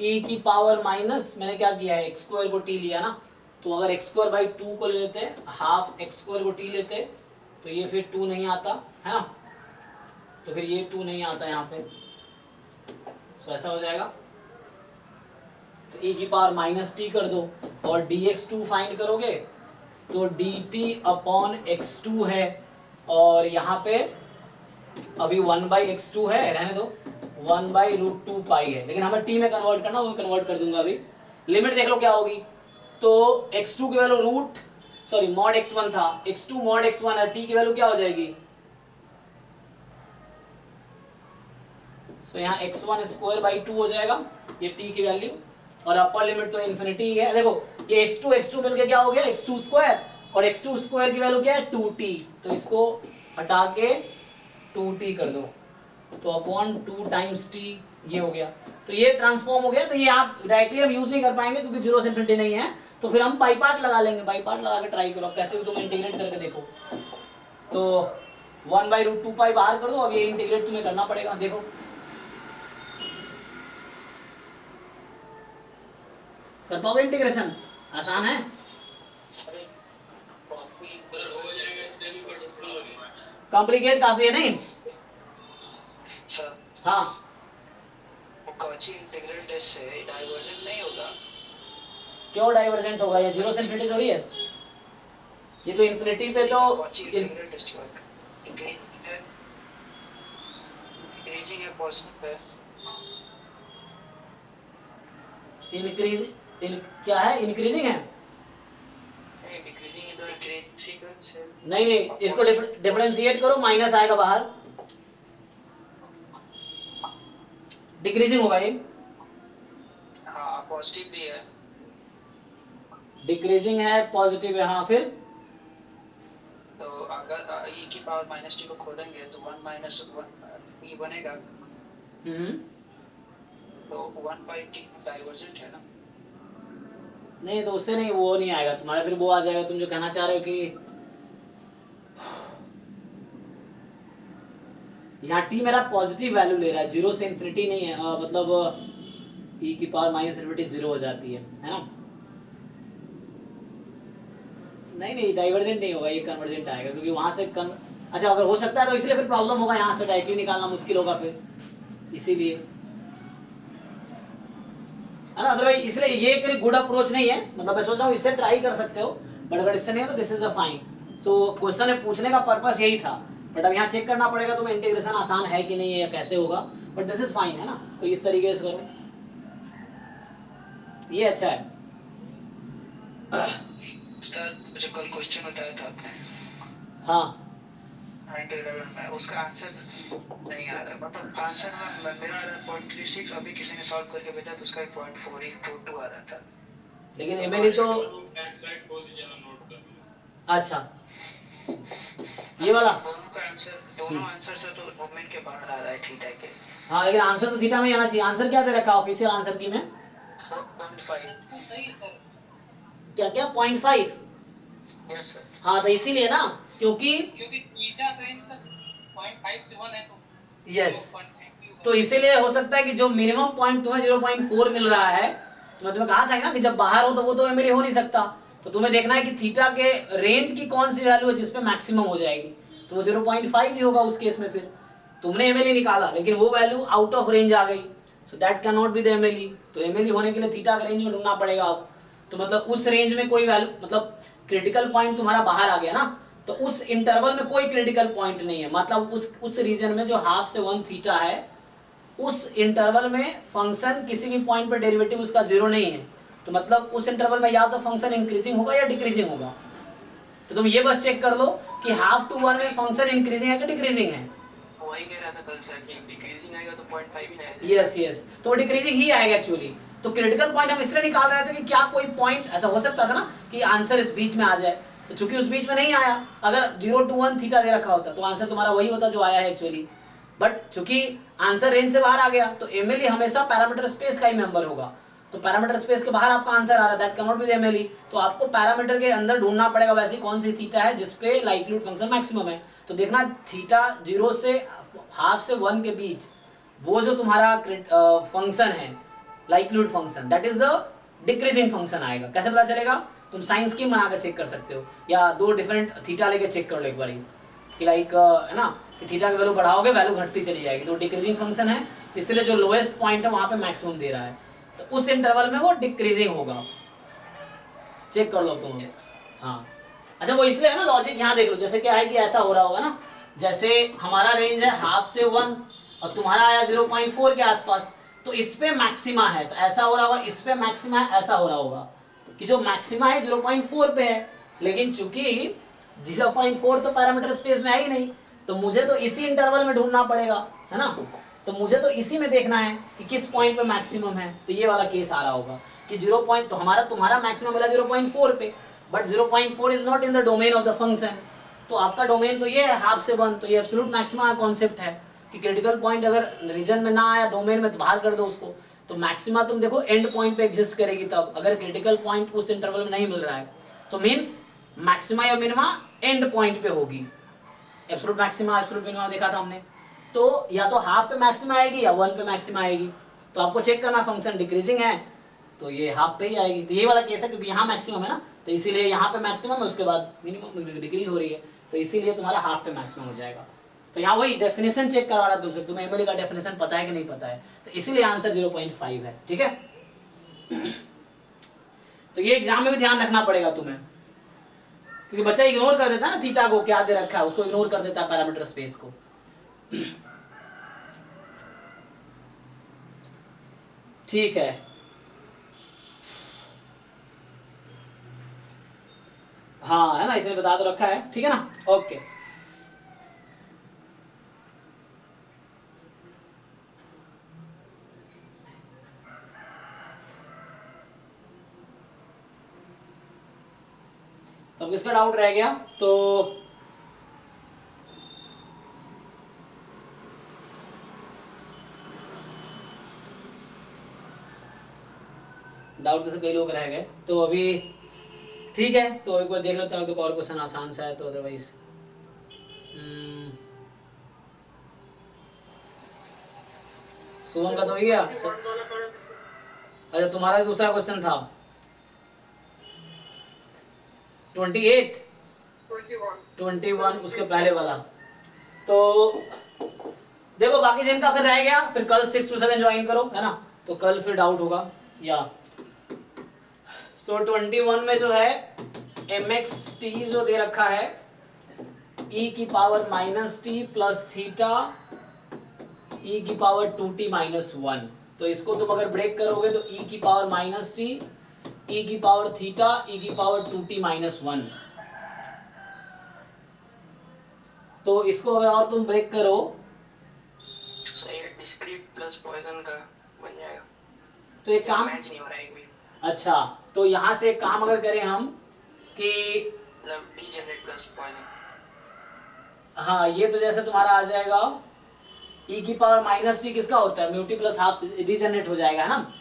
A: e की पावर माइनस, मैंने क्या किया है, एक्स स्क्वायर को t लिया ना, तो अगर एक्स स्क्वायर बाई 2 को ले लेते, हाफ एक्स स्क्वायर को t लेते, तो ये फिर 2 नहीं आता है ना, तो फिर ये 2 नहीं आता यहाँ पे, तो ऐसा हो जाएगा। तो e की पावर माइनस टी कर दो, और dx2 फाइंड करोगे तो dt अपॉन x2 है, और यहाँ पे अभी 1/x2 है, रहने दो, 1/√2 पाई है, लेकिन हमें t में कन्वर्ट करना, वो कन्वर्ट कर दूंगा अभी। लिमिट देख लो क्या होगी, तो x2 की वैल्यू मॉड x1 था, x2 मॉड x1 है, t की वैल्यू क्या हो जाएगी, तो यहाँ x1 स्क्वायर बाई 2 हो जाएगा, ये t की वैल्यू, और अपर लिमिट तो इन्फिनिटी ही है। देखो ये x2 मिलके क्या हो गया, x2 स्क्वायर, और x2 स्क्वायर की वैल्यू क्या है 2t, तो इसको हटा के 2t कर दो, तो अपॉन 2 टाइम्स t ये हो गया, तो ये ट्रांसफॉर्म हो गया। तो ये आप डायरेक्टली हम यूज नहीं कर पाएंगे क्योंकि 0 से इन्फिनिटी नहीं है, तो फिर हम बाई पार्ट लगा लेंगे, बाई पार्ट लगा के ट्राई करो, कैसे भी तुम इंटीग्रेट करके देखो। तो 1/√2 पाई बाहर कर दो, अब ये इंटीग्रेट तुम्हें करना पड़ेगा, देखो कर पाओगे इंटीग्रेशन, आसान है, कॉम्प्लिकेट काफी है नहीं
D: सर
A: हाँ,
D: वो कॉची इंटीग्रल टेस्ट से डाइवर्जेंट नहीं होगा?
A: क्यों डाइवर्जेंट होगा, ये 0 से इन्फिनिटी थोड़ी है, ये तो इन्फिनिटी पे तो
D: Cauchy integral test work increasing है, पॉजिटिव है,
A: क्या है, इंक्रीजिंग है,
D: डिक्रीजिंग है, तो सीक्वेंस है।
A: नहीं इसको डिफरेंशिएट करो, माइनस आएगा बाहर, डिक्रीजिंग होगा ये,
D: हाँ पॉजिटिव भी है,
A: डिक्रीजिंग है, पॉजिटिव है, हाँ फिर
D: तो अगर e की पावर माइनस टी को खोलेंगे तो 1 माइनस 1 e बनेगा, तो 1/t डाइवर्जेंट है ना?
A: नहीं तो उससे नहीं, वो नहीं आएगा तुम्हारा, फिर वो आ जाएगा, तुम जो कहना चाह रहे हो कि यहाँ t मेरा पॉजिटिव वैल्यू ले रहा है, 0 से इन्फिनिटी नहीं है, मतलब e की पावर माइनस इन्फिनिटी 0 हो जाती है ना, नहीं डाइवर्जेंट नहीं होगा, ये कन्वर्जेंट आएगा, क्योंकि वहां से अच्छा अगर हो सकता है तो इसलिए फिर प्रॉब्लम होगा, यहाँ से डायरेक्टली निकालना मुश्किल होगा फिर, इसीलिए है ना, अदरवाइज इसलिए ये एक गुड अप्रोच नहीं है, मतलब मैं सोच रहा हूँ इससे ट्राई कर सकते हो, बट अगर इससे नहीं हो तो this is the fine. So question में पूछने का पर्पस यही था, बट अब यहाँ चेक करना पड़ेगा तुम्हें इंटीग्रेशन आसान है कि नहीं है या कैसे होगा, बट दिस इज फाइन है ना, तो इस तरीके से करो, ये अच्छा है।
D: सर मुझे कल क्वेश्चन बताया था आपने,
A: हाँ
D: 9-11 में, उसका आंसर नहीं आ रहा, मतलब आंसर में मेरा आ रहा 0.36, अभी किसी ने सॉल्व करके भेजा तो उसका 0.4842 आ रहा था,
A: लेकिन एमएलई तो अच्छा ये वाला
D: दोनों आंसर से तो डोमेन के बाहर आ रहा है थीटा के।
A: हाँ, लेकिन आंसर तो थीटा में ही आना चाहिए, आंसर क्या दे रखा है ऑफिशियल आंसर की में,
D: 0.5
B: सही है सर,
A: क्या 0.5,
D: यस सर,
A: हाँ तो इसीलिए ना, क्योंकि
B: थीटा का आंसर 0.5 से 1 है तो
A: यस, तो इसीलिए हो सकता है कि जो मिनिमम पॉइंट तुम्हें 0.4 मिल रहा है, तो मैं तुम्हें कहा था ना कि जब बाहर हो तो वो तो एमएलई हो नहीं सकता, तो तुम्हें देखना है कि थीटा के रेंज की कौन सी वैल्यू है जिसपे मैक्सिमम हो जाएगी, तो वो 0.5 भी होगा उस केस में, फिर तुमने एमएलई निकाला लेकिन वो वैल्यू आउट ऑफ रेंज आ गई, so that can not be the MLE, तो एमएलई होने के लिए थीटा का रेंज में ढूंढना पड़ेगा अब, तो मतलब उस रेंज में कोई वैल्यू, मतलब क्रिटिकल पॉइंट तुम्हारा बाहर आ गया ना, तो उस इंटरवल में कोई क्रिटिकल पॉइंट नहीं है, मतलब उस रीजन में जो हाफ से 1 थीटा है, उस इंटरवल में फंक्शन किसी भी पॉइंट पर डेरिवेटिव उसका 0 नहीं है, तो मतलब उस इंटरवल में या तो फंक्शन इंक्रीजिंग होगा या डिक्रीजिंग होगा, तो तुम ये बस चेक कर लो कि हाफ टू 1 में फंक्शन इंक्रीजिंग है कि डिक्रीजिंग है,
H: वही कह रहा था कल सर कि डिक्रीजिंग आएगा तो 0.5 ही आएगा,
A: यस तो डिक्रीजिंग ही आएगा एक्चुअली, तो क्रिटिकल पॉइंट हम इसलिए निकाल रहे थे कि क्या कोई पॉइंट ऐसा हो सकता था ना कि आंसर इस बीच में आ जाए, तो चूंकि उस बीच में नहीं आया, अगर 0 to 1 थीटा दे रखा होता तो आंसर तुम्हारा वही होता जो आया है एक्चुअली, बट चूंकि आंसर रेंज से बाहर आ गया तो एमएलई हमेशा पैरामीटर स्पेस का ही मेंबर होगा, तो पैरामीटर स्पेस के बाहर आपका आंसर आ रहा है, that can not be MLE, तो आपको पैरामीटर के अंदर ढूंढना पड़ेगा वैसी कौन सी थीटा है जिसपे लाइक्लीहुड फंक्शन मैक्सिमम है। तो देखना थीटा 0 से हाफ से 1 के बीच वो जो तुम्हारा फंक्शन है likelihood function, that is the decreasing function आएगा। कैसे पता चलेगा? तुम साइन स्कीम बनाकर चेक कर सकते हो, या दो डिफरेंट थीटा लेके चेक कर लो एक बार कि लाइक है ना कि थीटा की वैल्यू बढ़ाओगे वैल्यू घटती चली जाएगी, तो डिक्रीजिंग फंक्शन है इसलिए जो लोएस्ट पॉइंट है वहां पे मैक्सिमम दे रहा है, तो उस इंटरवल में वो डिक्रीजिंग होगा। चेक कर लो तुम। हाँ अच्छा, वो इसलिए है ना लॉजिक, यहाँ देख लो जैसे क्या है कि ऐसा हो रहा होगा ना, जैसे हमारा रेंज है हाफ से 1 और तुम्हारा आया 0.4 के आसपास, तो इस पे मैक्सिमा है, तो ऐसा हो रहा होगा, इस पे मैक्सिमा है, ऐसा हो रहा होगा कि जो मैक्सिमा है 0.4 पे है, लेकिन चूंकि 0.4 तो पैरामीटर स्पेस में है ही नहीं, तो मुझे तो इसी इंटरवल में ढूंढना पड़ेगा, है ना, तो मुझे तो इसी में देखना है कि किस पॉइंट पे मैक्सिमम है, तो ये वाला केस आ रहा होगा कि 0 पॉइंट, तो हमारा तुम्हारा मैक्सिमम मिला 0.4 पे, but 0.4 is not in the domain of the function, तो आपका डोमेन तो ये है हाफ से 1, तो ये एब्सोल्यूट मैक्सिमा का कॉन्सेप्ट है कि क्रिटिकल पॉइंट अगर रीजन में ना आया डोमेन में तो बाहर कर दो उसको, तो मैक्सिमा तुम देखो एंड पॉइंट पे एग्जिस्ट करेगी, तब अगर क्रिटिकल पॉइंट उस इंटरवल में नहीं मिल रहा है तो मींस मैक्सिमा या मिनिमा एंड पॉइंट पे होगी। एब्सोल्यूट मैक्सिमा एब्सोल्यूट मिनिमा देखा था हमने, तो या तो हाफ पे मैक्सिमा आएगी या 1 पे मैक्सिमा आएगी, तो आपको चेक करना फंक्शन डिक्रीजिंग है तो ये हाफ पे ही आएगी, तो ये वाला केस है क्योंकि यहाँ मैक्सिमम है ना, तो इसीलिए यहाँ पे मैक्सिमम है उसके बाद मिनिमम डिक्रीज हो रही है, तो इसीलिए तुम्हारा हाफ पे मैक्सिमम हो जाएगा। तो यहाँ वही डेफिनेशन चेक करवा रहा तुमसे, तुम्हें एमएलई का डेफिनेशन पता है कि नहीं पता है, तो इसीलिए आंसर 0.5 है, ठीक है। तो ये एग्जाम में भी ध्यान रखना पड़ेगा तुम्हें, क्योंकि बच्चा इग्नोर कर देता है ना थीटा को, क्या दे रखा है उसको इग्नोर कर देता है पैरामीटर स्पेस को। ठीक है, हाँ है ना, इसने बता तो रखा है, ठीक है ना, ओके। तो किसका डाउट रह गया? तो डाउट जैसे कई लोग रह गए, तो अभी ठीक है, तो एक बार देख लेता हूँ तो और क्वेश्चन आसान सा है, तो अदरवाइज शुभम का तो हो गया। अच्छा तुम्हारा दूसरा क्वेश्चन था 21 उसके पहले वाला, तो देखो बाकी दिन का फिर रह गया, फिर कल 6 to 7 ज्वाइन करो, है ना, तो कल फिर डाउट होगा या। सो 21 में जो है mxt जो दे रखा है e की power -t plus theta e की पावर 2t -1, तो इसको तुम अगर ब्रेक करोगे तो e की पावर -t, e की पावर थीटा, e की पावर 2t -1, तो इसको अगर और तुम ब्रेक करो
H: डिस्क्रीट प्लस पॉइजन का बन जाएगा,
A: तो एक काम,
H: मैच नहीं हो रहा है एक भी,
A: अच्छा तो यहाँ से एक काम अगर करें हम कि
H: मतलब डीजेनरेट प्लस पॉइजन,
A: हाँ ये तो जैसे तुम्हारा आ जाएगा e की पावर -t किसका होता है, म्यूटी प्लस हाफ डीजेनरेट हो जाएगा, है ना,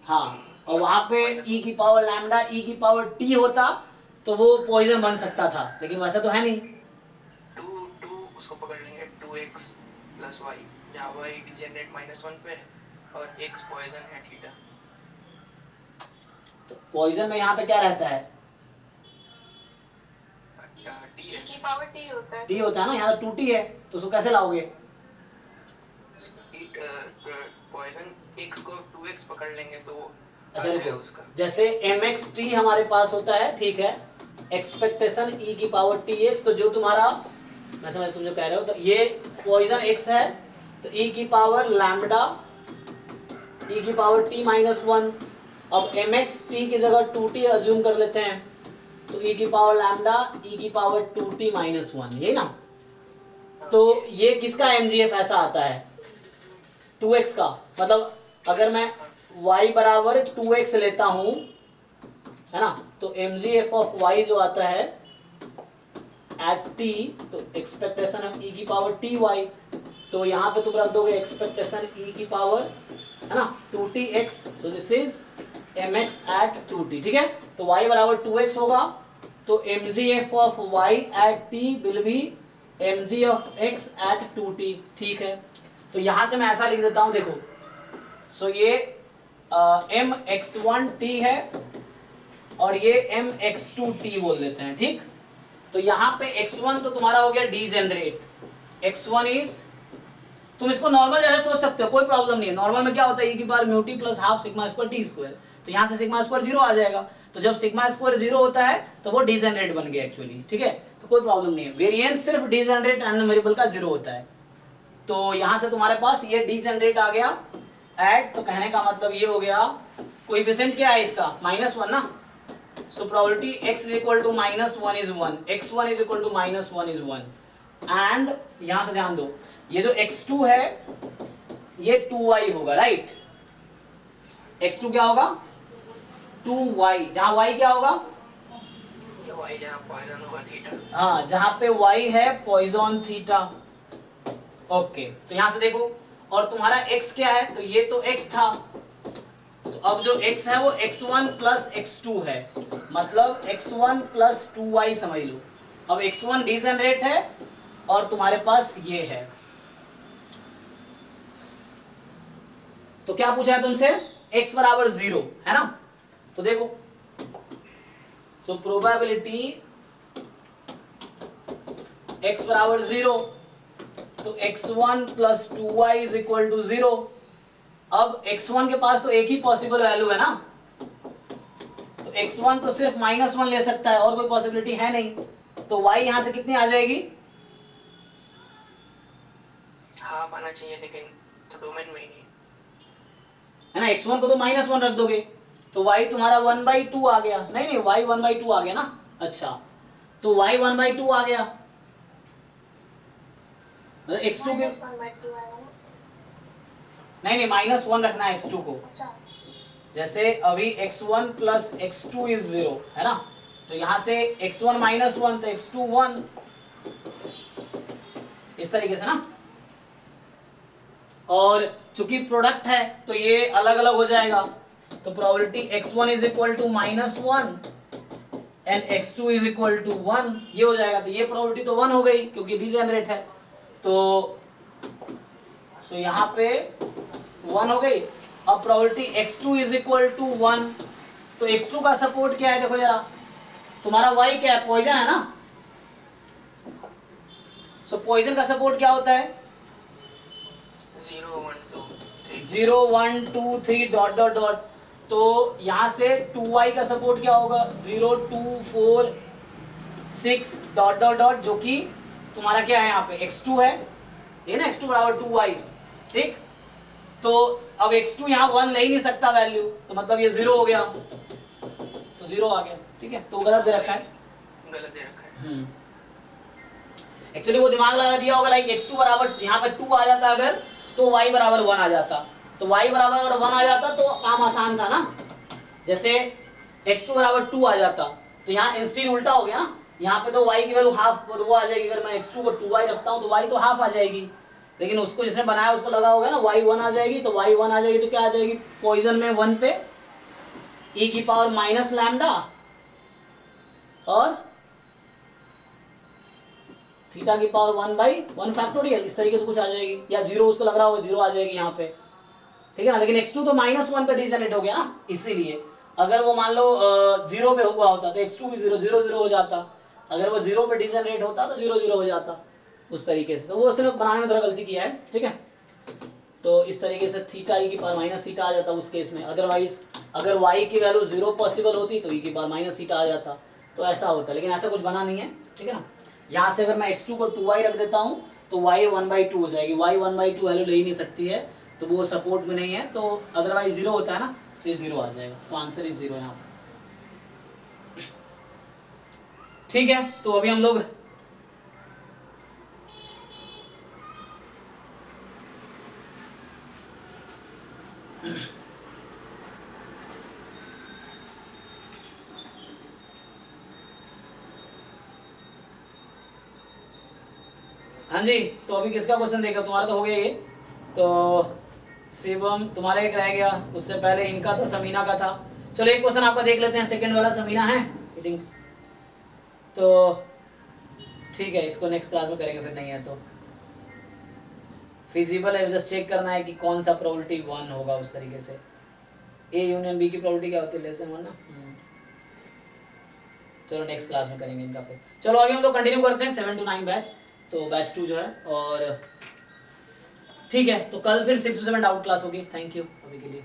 A: हाँ, और वहां पे e की पावर लैम्डा e की पावर t होता तो वो पॉइजन बन सकता था, लेकिन वैसा तो है नहीं।
H: 2 उसको पकड़ लेंगे 2x प्लस y, जहाँ y डीजेनरेट -1 पे और x पॉइजन है थीटा,
A: तो पॉइजन में यहाँ पे क्या रहता है,
H: t
C: e की पावर t होता है,
A: t होता है ना, यहाँ 2t है, तो उसको कैसे लाओगे,
H: पॉइजन x को 2x पकड़ लेंगे तो
A: अच्छा रुको, जैसे mxt हमारे पास होता है, ठीक है, एक्सपेक्टेशन e की पावर tx, तो जो तुम्हारा मैं समझ तुम जो कह रहे हो, तो ये पॉइजन x है, तो e की पावर लैम्डा e की पावर t -1, अब mx t की जगह 2t अज्यूम कर लेते हैं, तो e की पावर लैम्डा e की पावर 2t -1, यही ना, तो ये किसका mgf ऐसा आता है 2x का, मतलब अगर मैं y बराबर 2x लेता हूं, है ना, तो mgf ऑफ y जो आता है एट t, तो एक्सपेक्टेशन ऑफ e की पावर ty, तो यहाँ पे तुम रख दोगे एक्सपेक्टेशन ई की पावर, है ना, 2tx, तो this is mx eight 2t, ठीक है। तो y बराबर 2x होगा, तो mgf of y at t will be mg of x at 2t, ठीक है। तो यहाँ से मैं ऐसा लिख देता हूँ, देखो, सो ये mx1t है और ये mx2t बोल देते हैं, ठीक। तो यहाँ पे x1 तो तुम्हारा हो गया डीजेनरेट, x1 इज, तुम इसको नॉर्मल जैसे सोच सकते हो, कोई प्रॉब्लम नहीं है। नॉर्मल में क्या होता है, e की power mu T plus half sigma square T square, तो यहाँ से सिग्मा स्क्वायर 0 आ जाएगा। तो जब सिग्मा स्क्वायर 0 होता है तो वो डीजेनरेट बन गया एक्चुअली, ठीक है। तो कोई प्रॉब्लम नहीं है, वेरिएंस सिर्फ डीजेनरेट एंड वेरिएबल का 0 होता है। तो यहाँ से तुम्हारे पास ये डीजेनरेट आ गया एट, तो कहने का मतलब ये हो गया, कोएफिशिएंट क्या है इसका, -1 ना। So probability x is equal to -1 is 1, x1 is equal to -1 is 1, and यहाँ से ध्यान दो, ये जो x2 है ये 2y होगा, राइट। x2 क्या होगा, 2y, जहाँ y क्या होगा,
H: y जहाँ पॉइजन होगा थीटा,
A: हाँ, जहाँ पे y है पॉइजन थीटा, ओके। तो यहाँ से देखो, और तुम्हारा x क्या है, तो ये तो x था, तो अब जो x है वो x1 प्लस x2 है, मतलब x1 प्लस 2y समझ लो। अब x1 डीजेनरेट है और तुम्हारे पास ये है, तो क्या पूछा है तुमसे, x बराबर 0, है ना। तो देखो, सो प्रोबेबिलिटी x बराबर 0, तो x1 plus 2y is equal to 0। अब x1 के पास तो एक ही पॉसिबल वैल्यू है ना, तो x1 तो सिर्फ -1 ले सकता है, और कोई पॉसिबिलिटी है नहीं। तो y यहां से कितनी आ जाएगी,
H: हाफ आना चाहिए, लेकिन तो डोमेन में ही नहीं
A: है ना। x1 को तो -1 रख दोगे, तो y तुम्हारा 1/2 आ गया, नहीं y 1/2 आ गया ना, अच्छा, तो y 1/2 आ गया, मतलब x2 के,
C: -1/2 आएगा ना।
A: नहीं -1 रखना है x2 को।
C: अच्छा,
A: जैसे अभी x1 प्लस x2 इज 0, है ना, तो यहाँ से x1 -1 तो x2 1, इस तरीके से ना। और चूंकि प्रोडक्ट है तो ये अलग अलग हो जाएगा, तो probability x1 is equal to -1 and x2 is equal to 1, ये हो जाएगा। तो ये प्रोबेबिलिटी तो 1 हो गई क्योंकि डीजेनरेट है, तो यहाँ पे 1 हो गई। अब probability x2 is equal to 1, तो x2 का सपोर्ट क्या है, देखो जरा, तुम्हारा y क्या है, पॉइजन है ना। सो पॉइजन का सपोर्ट क्या होता है, 0 1 2 3 डॉट डॉट डॉट। तो यहां से 2y का सपोर्ट क्या होगा, 0 2 4 6 डॉट डॉट डॉट, जो कि तुम्हारा क्या है यहाँ पे x2 है, ये ना, x2 बराबर 2y, ठीक। तो अब x2 यहाँ 1 ले ही नहीं सकता वैल्यू, तो मतलब ये 0 हो गया, तो 0 आ गया, ठीक है। तो गलत दे रखा है,
H: गलत दे रखा है।
A: एक्चुअली वो दिमाग लगा दिया होगा, लाइक x2 बराबर यहाँ पे 2 आ जाता अगर, तो y बराबर 1 आ जाता, तो y बराबर अगर 1 आ जाता तो काम आसान था ना। जैसे x2 बराबर 2 आ जाता, तो यहाँ इंस्टेंट उल्टा हो गया ना, यहाँ पे तो y की वैल्यू हाफ वो आ जाएगी, अगर मैं x2 को 2y रखता हूँ तो y तो हाफ आ जाएगी, लेकिन उसको जिसने बनाया उसको लगा होगा ना y 1 आ जाएगी, तो y 1 आ जाएगी तो क्या आ जाएगी, पॉइजन में 1 पे e की पावर माइनस लैम्डा और थीटा की पावर 1/1 फैक्टोरियल, इस तरीके से कुछ आ जाएगी, या 0 उसको लग रहा होगा 0 आ जाएगी यहाँ पे, ठीक है ना। लेकिन x2 तो -1 पे डिजेनरेट हो गया ना, इसीलिए अगर वो मान लो 0 पे हुआ होता तो x2 भी 0 0 0 हो जाता, अगर वो 0 पे डिजेनरेट होता तो 0 0 हो जाता, उस तरीके से। तो वो उसने बनाने में थोड़ा गलती किया है, ठीक है। तो इस तरीके से थीटा e की पावर माइनस थीटा आ जाता उस केस में, अदरवाइज अगर y की वैल्यू 0 पॉसिबल होती तो e की पावर माइनस थीटा आ जाता, तो ऐसा होता, लेकिन ऐसा कुछ बना नहीं है, ठीक है ना। यहाँ से अगर मैं x2 को 2y रख देता हूँ तो y 1/2 हो जाएगी, y 1/2 वैल्यू ले ही नहीं सकती है, तो वो सपोर्ट में नहीं है, तो अदरवाइज 0 होता है ना, तो ये 0 आ जाएगा, तो आंसर इज 0 यहाँ पर, ठीक है। तो अभी हम लोग हाँ जी, तो अभी किसका क्वेश्चन देखा? तुम्हारा तो हो गया ये। तो शिवम तुम्हारा एक रह गया, उससे पहले इनका था, समीना का था। चलो एक क्वेश्चन आपका देख लेते हैं, सेकंड वाला समीना है आई थिंक, तो ठीक है, इसको नेक्स्ट क्लास में करेंगे, फिर नहीं है तो फिजिबल है, जस्ट चेक करना है कि कौन सा प्रोबेबिलिटी 1 होगा उस तरीके से। ए यूनियन बी की प्रोबेबिलिटी क्या होती है? लेस देन 1 ना। चलो नेक्स्ट क्लास में करेंगे इनका फिर। चलो अभी हम लोग कंटिन्यू करते हैं 7 to 9 बैच, तो बैच 2 जो है, और ठीक है, तो कल फिर 6 to 7 डाउट क्लास होगी। थैंक यू अभी के लिए।